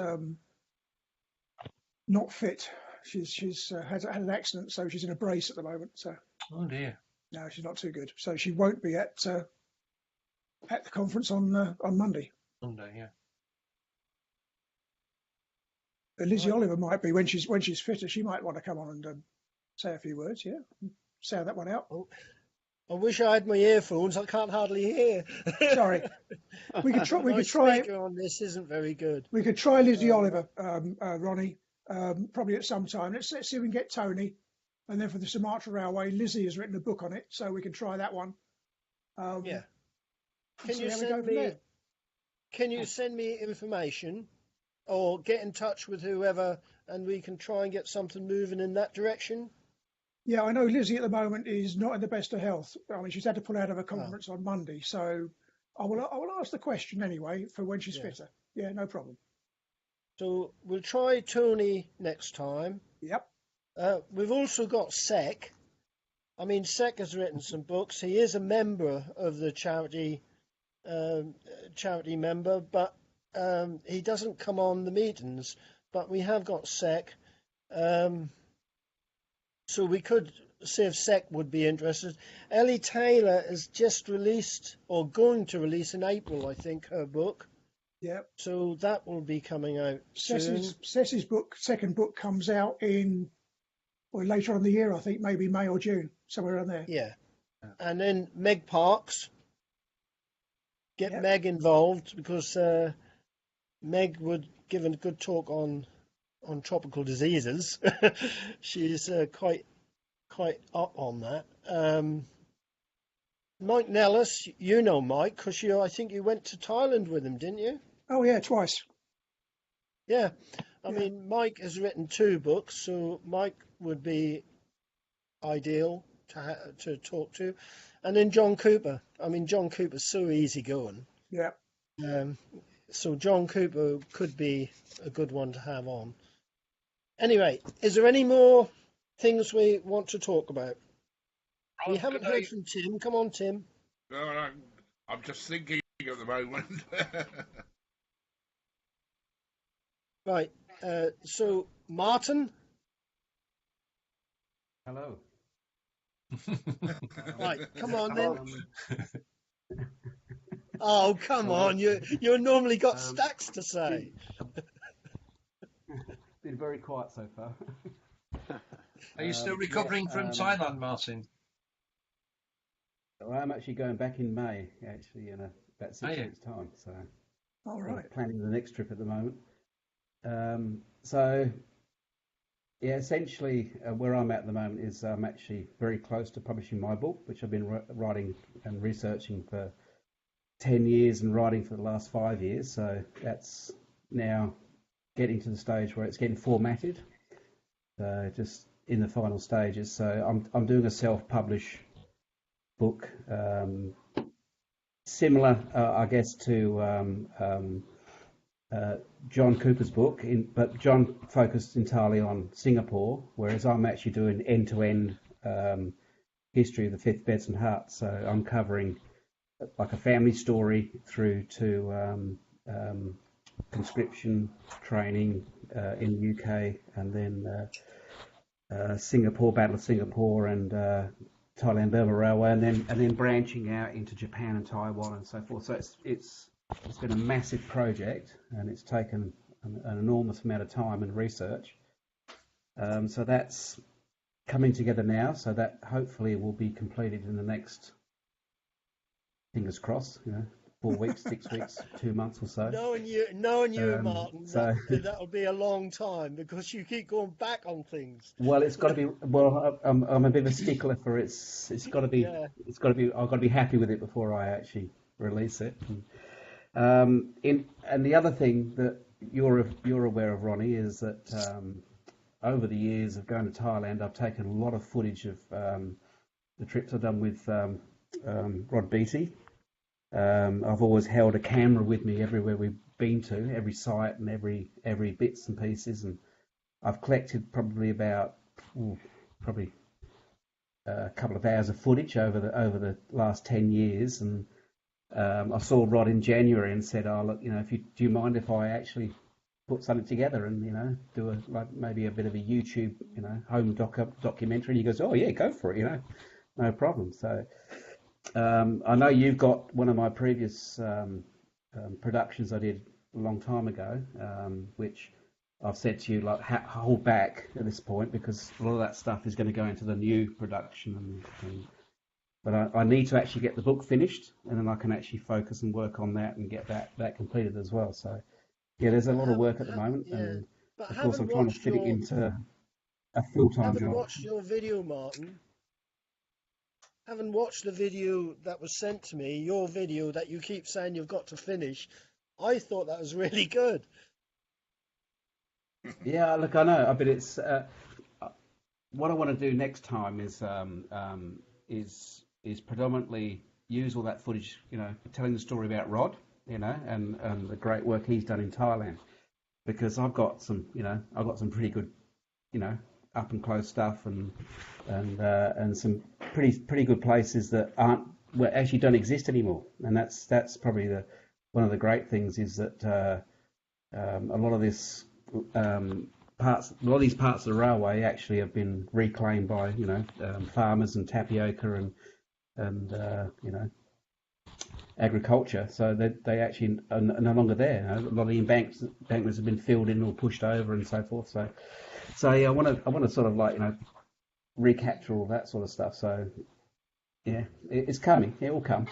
not fit. She's had an accident, so she's in a brace at the moment. So Oh dear. no, she's not too good. So she won't be at the conference on Monday. Monday, yeah. But Lizzie Oliver might be when she's fitter. She might want to come on and say a few words. Yeah, say that one out. I wish I had my earphones. I can't hardly hear. Sorry. We could try. My speaker on this isn't very good. We could try Lizzie Oliver, Ronnie. Probably at some time. Let's see if we can get Tony, and then for the Sumatra Railway, Lizzie has written a book on it, so we can try that one. Yeah. and see how we go from there. Can you send me information, or get in touch with whoever, and we can try and get something moving in that direction? Yeah, I know Lizzie at the moment is not in the best of health. I mean, she's had to pull out of a conference on Monday, so I will ask the question anyway for when she's fitter. Yeah, no problem. So we'll try Tony next time. Yep. We've also got Sec. I mean, Sec has written some books. He is a member of the charity member, but he doesn't come on the meetings. But we have got Sec. So we could see if Sec would be interested. Ellie Taylor has just released, or going to release in April, I think, her book. Yeah. So that will be coming out soon. Ceci's second book comes out later on in the year, I think, maybe May or June, somewhere around there. Yeah. And then Meg Parks. Get Meg involved, because Meg would give a good talk on on tropical diseases. She's quite up on that. Mike Nellis, you know Mike, because I think you went to Thailand with him, didn't you? Oh yeah, twice. Yeah. I Yeah. mean, Mike has written 2 books, so Mike would be ideal to talk to. And then John Cooper. I mean, John Cooper's so easygoing. Yeah. So John Cooper could be a good one to have on. Anyway, is there any more things we want to talk about? We Ron, haven't could heard from Tim. Come on, Tim. I'm just thinking at the moment. Right. So, Martin. Hello. Right. Come on then. Oh, come on. You normally got stacks to say. Been very quiet so far. Are you still recovering from Thailand, Martin? Well, I'm actually going back in May, actually, in about 6 weeks' time. So, all I'm right. planning the next trip at the moment. So, yeah, essentially, where I'm at the moment is I'm actually very close to publishing my book, which I've been writing and researching for 10 years and writing for the last 5 years. So that's now getting to the stage where it's getting formatted. So just in the final stages. So I'm doing a self-publish book, similar, I guess, to John Cooper's book, but John focused entirely on Singapore, whereas I'm actually doing end-to-end history of the 5th Beds and Hearts. So I'm covering like a family story through to conscription training in the UK, and then Singapore, Battle of Singapore, and Thailand Burma Railway, and then branching out into Japan and Taiwan and so forth. So it's been a massive project, and it's taken an enormous amount of time and research. So that's coming together now. So that hopefully will be completed in the next, fingers crossed, 4 weeks, 6 weeks, 2 months or so. Knowing you, Martin, that'll be a long time because you keep going back on things. Well, it's got to be. Well, I'm a bit of a stickler for it. It's got to be. Yeah. It's got to be. I've got to be happy with it before I actually release it. And the other thing that you're aware of, Ronnie, is that over the years of going to Thailand, I've taken a lot of footage of the trips I've done with Rod Beatty. I've always held a camera with me everywhere we've been to, every site and every bits and pieces, and I've collected probably about a couple of hours of footage over the last 10 years. And I saw Rod in January and said, "Oh, look, do you mind if I actually put something together and do maybe a bit of a YouTube home documentary?" And he goes, "Oh yeah, go for it, no problem." So. I know you've got one of my previous productions I did a long time ago, which I've said to you, hold back at this point because a lot of that stuff is going to go into the new production. But I need to actually get the book finished, and then I can actually focus and work on that and get that completed as well. So, yeah, there's a lot of work at the moment, and of course I'm trying to fit it into a full-time job. Haven't watched your video, Martin. Haven't watched the video that was sent to me, your video that you keep saying you've got to finish. I thought that was really good. Yeah, look, I know, but it's what I want to do next time is predominantly use all that footage, telling the story about Rod, and the great work he's done in Thailand, because I've got some pretty good, up and close stuff and some pretty good places that actually don't exist anymore, and that's probably one of the great things is that a lot of these parts of the railway actually have been reclaimed by farmers and tapioca and agriculture, so they actually are no longer there. A lot of the embankments have been filled in or pushed over and so forth. So yeah, I want to sort of recapture all that sort of stuff. So yeah, it's coming. It will come.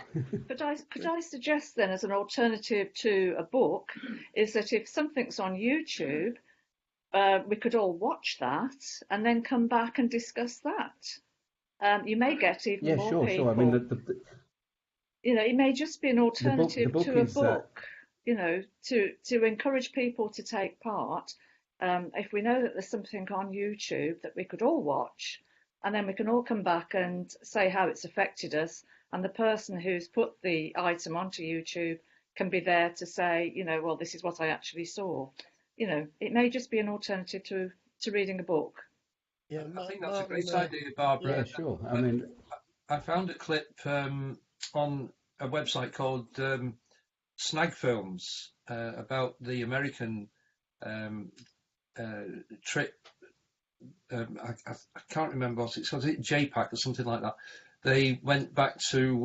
Could I suggest then, as an alternative to a book, is that if something's on YouTube, we could all watch that and then come back and discuss that. You may get even Yeah, more sure, people. sure. I mean, It may just be an alternative book to a is, book, to encourage people to take part. If we know that there's something on YouTube that we could all watch, and then we can all come back and say how it's affected us, and the person who's put the item onto YouTube can be there to say, well, this is what I actually saw. It may just be an alternative to reading a book. Yeah, I think that's a great idea, Barbara. Yeah, sure. I mean, I found a clip on a website called Snag Films about the American trip. I can't remember what it's called. Is it JPAC or something like that? They went back to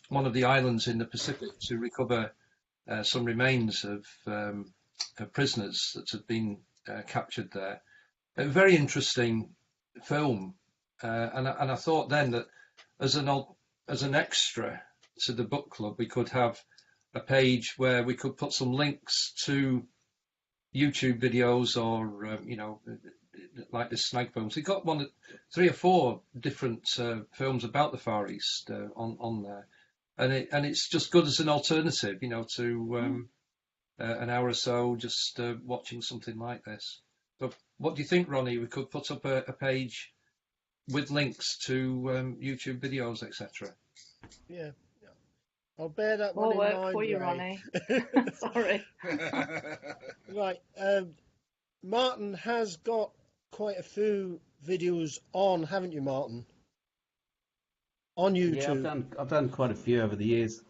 one of the islands in the Pacific to recover some remains of prisoners that had been captured there. A very interesting film, and I thought then that as an extra to the book club, we could have a page where we could put some links to YouTube videos or like the Snag Films. We got 3 or 4 different films about the Far East on there, and it's just good as an alternative, to an hour or so just watching something like this. So, what do you think, Ronnie? We could put up a page with links to YouTube videos, etc. Yeah. I'll bear that More one in work mind, for you, Ray. Ronnie. Sorry. Right. Martin has got quite a few videos on, haven't you, Martin? On YouTube. Yeah, I've done quite a few over the years.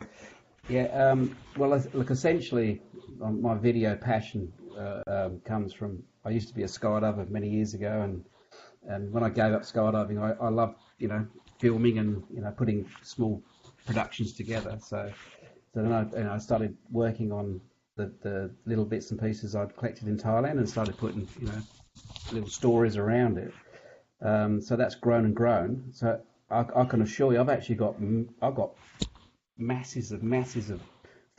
Yeah. Well, look, essentially, my video passion comes from. I used to be a skydiver many years ago, and when I gave up skydiving, I loved filming and putting small productions together. So then I started working on the little bits and pieces I'd collected in Thailand and started putting little stories around it. So that's grown and grown. So I can assure you, I've got masses of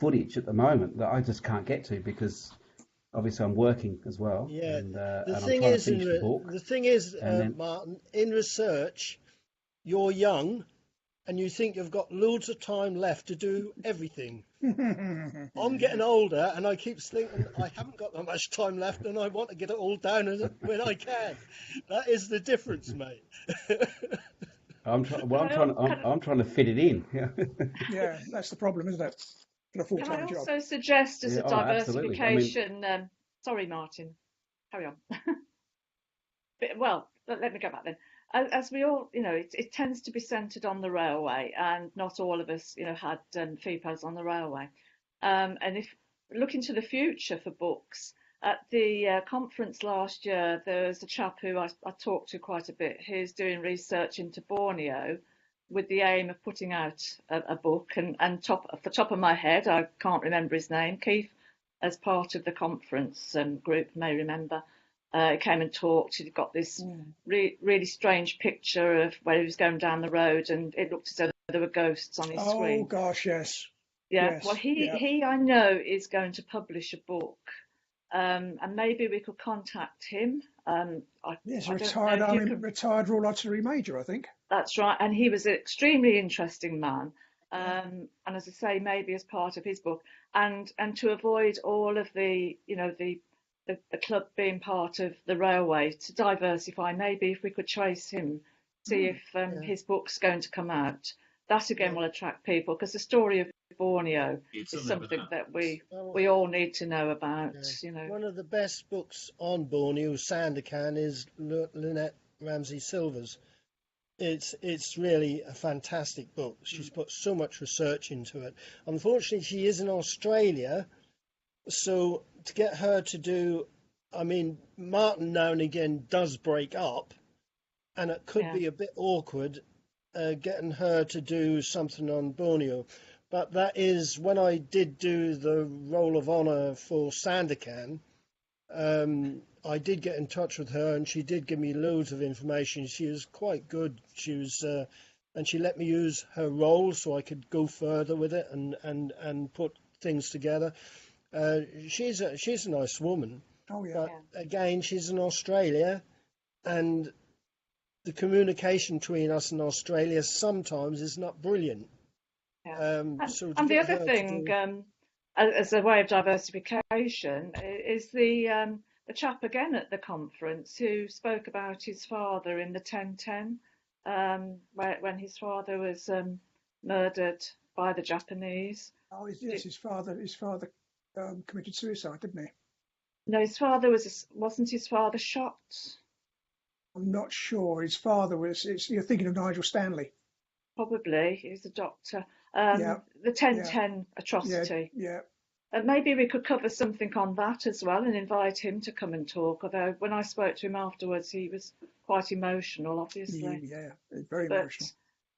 footage at the moment that I just can't get to because obviously I'm working as well. Yeah. And The I'm thing trying is, to finish the book. the thing is, then, Martin, in research, you're young, and you think you've got loads of time left to do everything. I'm getting older, and I keep thinking I haven't got that much time left, and I want to get it all down when I can. That is the difference, mate. I'm trying to fit it in. Yeah, that's the problem, isn't it? For a Can I full-time job. also suggest as a absolutely. diversification? Sorry, Martin. Carry on. Well, let me go back then. As we all, it tends to be centred on the railway, and not all of us, had FIPOs on the railway. And if looking to the future for books, at the conference last year, there was a chap who I talked to quite a bit, who's doing research into Borneo with the aim of putting out a book. And off the top of my head, I can't remember his name. Keith, as part of the conference group, may remember. Came and talked. He'd got this really strange picture of where he was going down the road, and it looked as though there were ghosts on his screen. Oh gosh, yes. Yeah. Yes, Well, he I know is going to publish a book, and maybe we could contact him. Yes, I retired Royal Artillery Major, I think. That's right, and he was an extremely interesting man. And as I say, maybe as part of his book, and to avoid all of the the club being part of the railway, to diversify, maybe if we could trace him, see if his book's going to come out. That again will attract people, because the story of Borneo is something that we all need to know about. One of the best books on Borneo, Sandakan, is Lynette Ramsey Silver's. It's really a fantastic book. She's put so much research into it. Unfortunately, she is in Australia, so to get her to do, Martin now and again does break up, and it could be a bit awkward getting her to do something on Borneo. But that is, when I did do the Roll of Honour for Sandakan, I did get in touch with her, and she did give me loads of information. She was quite good. She was, and she let me use her roll so I could go further with it and put things together. She's a nice woman. Oh yeah. But Yeah. again, she's in Australia, and the communication between us and Australia sometimes is not brilliant. Yeah. So to And the get other her to thing, do, as a way of diversification, is the chap again at the conference who spoke about his father in the 1010, when his father was murdered by the Japanese. Oh yes, his father committed suicide, didn't he? No, wasn't his father shot? I'm not sure. His father was. You're thinking of Nigel Stanley. Probably. He was a doctor. Yeah, The yeah, 1010 yeah, atrocity. yeah. And maybe we could cover something on that as well and invite him to come and talk. Although when I spoke to him afterwards, he was quite emotional, obviously. Yeah, very But emotional.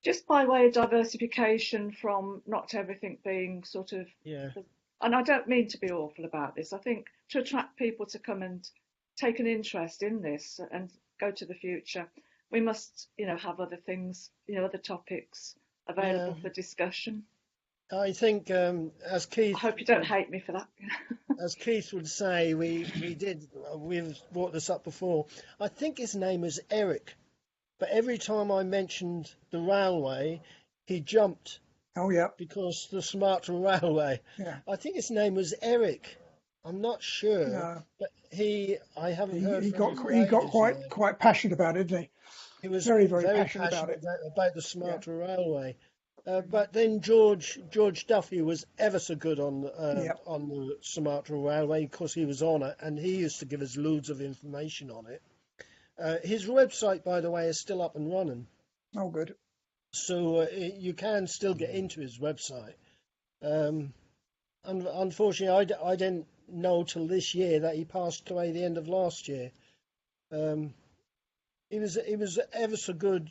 just by way of diversification from not everything being sort of, yeah, and I don't mean to be awful about this, I think to attract people to come and take an interest in this and go to the future, we must, have other things, other topics yeah. available for discussion. I think as I Keith hope you don't hate me for that. would say, we've brought this up before. I think his name was Eric, but every time I mentioned the railway, he jumped Oh yeah, because the Sumatra Railway. yeah. I think his name was Eric. I'm not sure, No, but I haven't heard he from got him for he got ages now. quite passionate about it, didn't he? He was Very very passionate about passionate it. about the Yeah, Sumatra Railway. But then George Duffy was ever so good on yeah. the Sumatra Railway because he was on it, and he used to give us loads of information on it. His website, by the way, is still up and running, Oh good. so you can still get into his website. Unfortunately, I didn't know till this year that he passed away the end of last year. He was ever so good.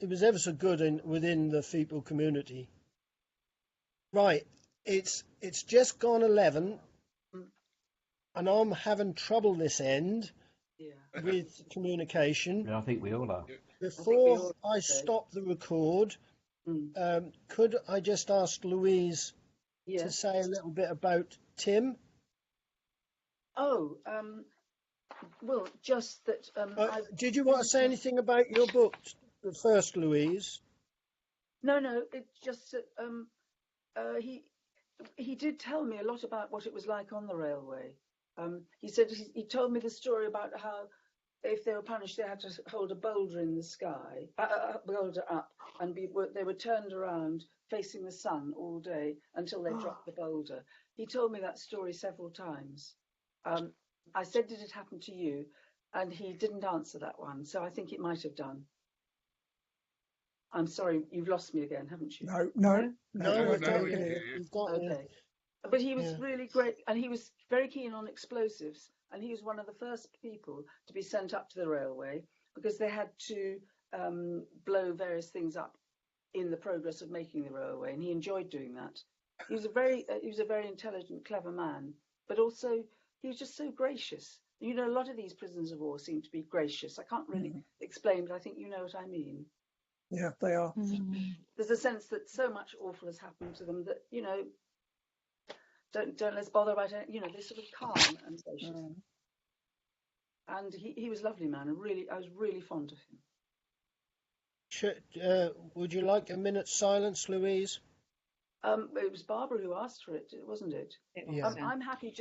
It was ever so good within the feeple community. Right, it's just gone 11, and I'm having trouble this end Yeah. with communication. Yeah, I think we all are. Before I stop the record, Mm. could I just ask Louise to Yes. say a little bit about Tim? Oh, well, just that Did you want to say anything about your book first, Louise? No, it's just that he did tell me a lot about what it was like on the railway. He said he told me the story about how if they were punished, they had to hold a boulder in the sky, boulder up, and they were turned around facing the sun all day until they dropped the boulder. He told me that story several times. I said, did it happen to you? And he didn't answer that one, so I think it might have done. I'm sorry, you've lost me again, haven't you? No, we've got we've got you. Okay. But he was Yeah. really great, and he was very keen on explosives, and he was one of the first people to be sent up to the railway because they had to blow various things up in the progress of making the railway, and he enjoyed doing that. He was a very intelligent, clever man, but also he was just so gracious. You know, a lot of these prisoners of war seem to be gracious. I can't really explain, but I think you know what I mean. Yeah, they are. There's a sense that so much awful has happened to them that, don't let's bother about it. They're sort of calm and gracious. And he was a lovely man. I was really fond of him. Would you like a minute's silence, Louise? It was Barbara who asked for it, wasn't it? Yeah. I'm happy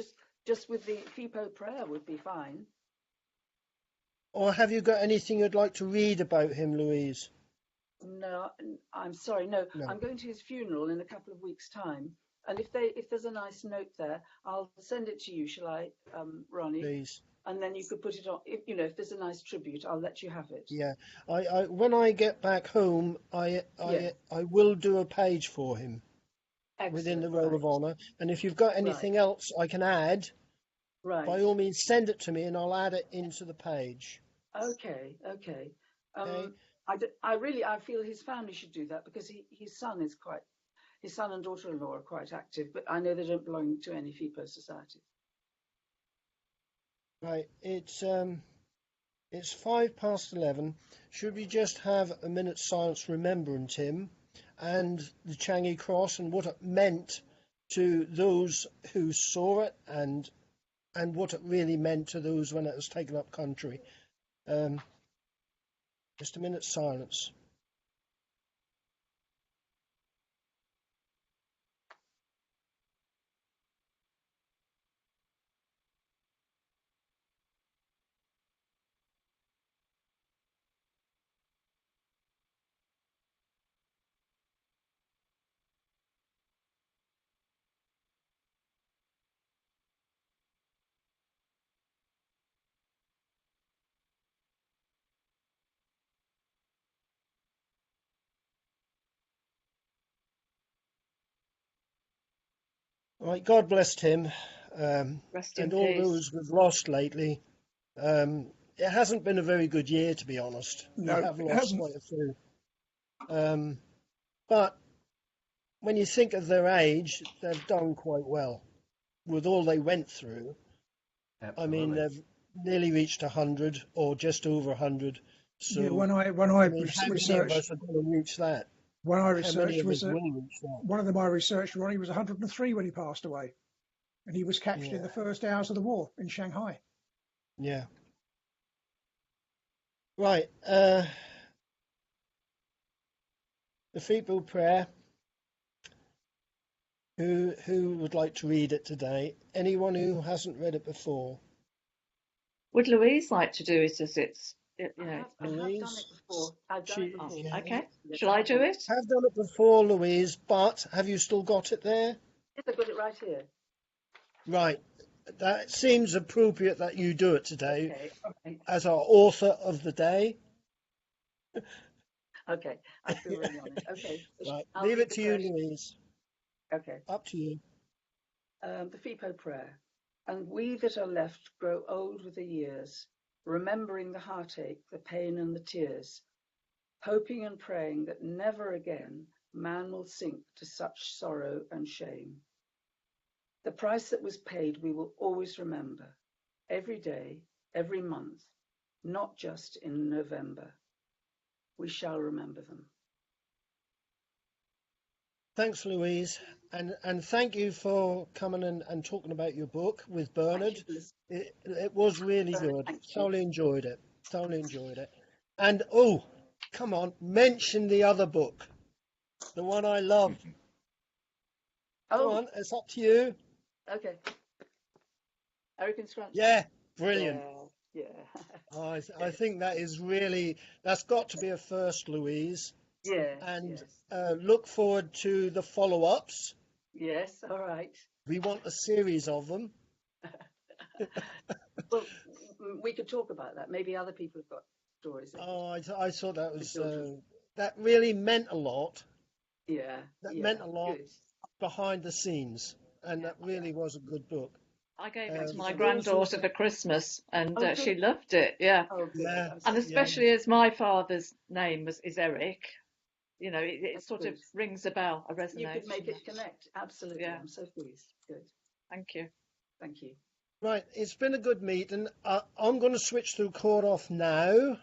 just with the FIPO prayer would be fine. Or have you got anything you'd like to read about him, Louise? No, I'm sorry. No, No. I'm going to his funeral in a couple of weeks' time. And if there's a nice note there, I'll send it to you, shall I, Ronnie? Please. And then you could put it on. If there's a nice tribute, I'll let you have it. Yeah. I when I get back home, I will do a page for him. Excellent. Within the Roll of Honour. And if you've got anything else I can add, by all means send it to me and I'll add it into the page. Okay. I feel his family should do that because his son and daughter-in-law are quite active, but I know they don't belong to any FIPO society. Right, it's 11:05. Should we just have a minute's silence remembering Tim and the Changi Cross and what it meant to those who saw it and and what it really meant to those when it was taken up country. Just a minute's silence. Right, God bless Tim, Rest in and all peace. those we've lost lately. It hasn't been a very good year, to be honest. No, We have it lost hasn't. quite a few. But when you think of their age, they've done quite well with all they went through. I mean, Absolutely. they've nearly reached 100 or just over 100. So, Yeah, when I I mean, how many of researched, us are going to reach that? when I How many researched of us was will reach that? one of them I researched, Ronnie, was 103 when he passed away, and he was captured in Yeah, the first hours of the war in Shanghai. yeah. Right. The feeble prayer. Who would like to read it today? Anyone who hasn't read it before? Would Louise like to do it as it's, you I know? have done Louise? it before. I've done it She, before. yeah. Okay. Yes, Shall I have do done it? Have done it before, Louise, but have you still got it there? Yes, I've got it right here. Right. That seems appropriate that you do it today Okay, all right. as our author of the day. Okay, I feel really honoured. Okay, Right. I'll Leave read it the to you, first. Louise. Okay, Up to you. the FIPO prayer. And we that are left grow old with the years, remembering the heartache, the pain and the tears, hoping and praying that never again man will sink to such sorrow and shame. The price that was paid we will always remember, every day, every month, not just in November. We shall remember them. Thanks, Louise. And thank you for coming and talking about your book with Bernard. Thank you for listening. It was really good. Thank you. Thoroughly enjoyed it. Thoroughly enjoyed it. And, oh, come on, mention the other book. The one I love. Come Oh, on, it's up to you. okay. Eric and Scrunch. Yeah, brilliant. Yeah. I think that is really, that's got to be a first, Louise. Yes, And yes. look forward to the follow-ups. Yes, all right. We want a series of them. Well, we could talk about that. Maybe other people have got stories. Oh, I thought that was, children. that really meant a lot. Yeah. That yeah, meant a lot good. behind the scenes. And that really was a good book. I gave it to Um, my for those who- granddaughter for Christmas, and Oh, she good. loved it. Yeah, Oh, good. Yeah. I'm so and glad. especially as my father's name is Eric, you know, it That's sort of good. rings a bell, a You resonance. could make it connect. Absolutely. Yeah. I'm so pleased. Good. Thank you. Thank you. Right, it's been a good meeting. I'm going to switch to record off now.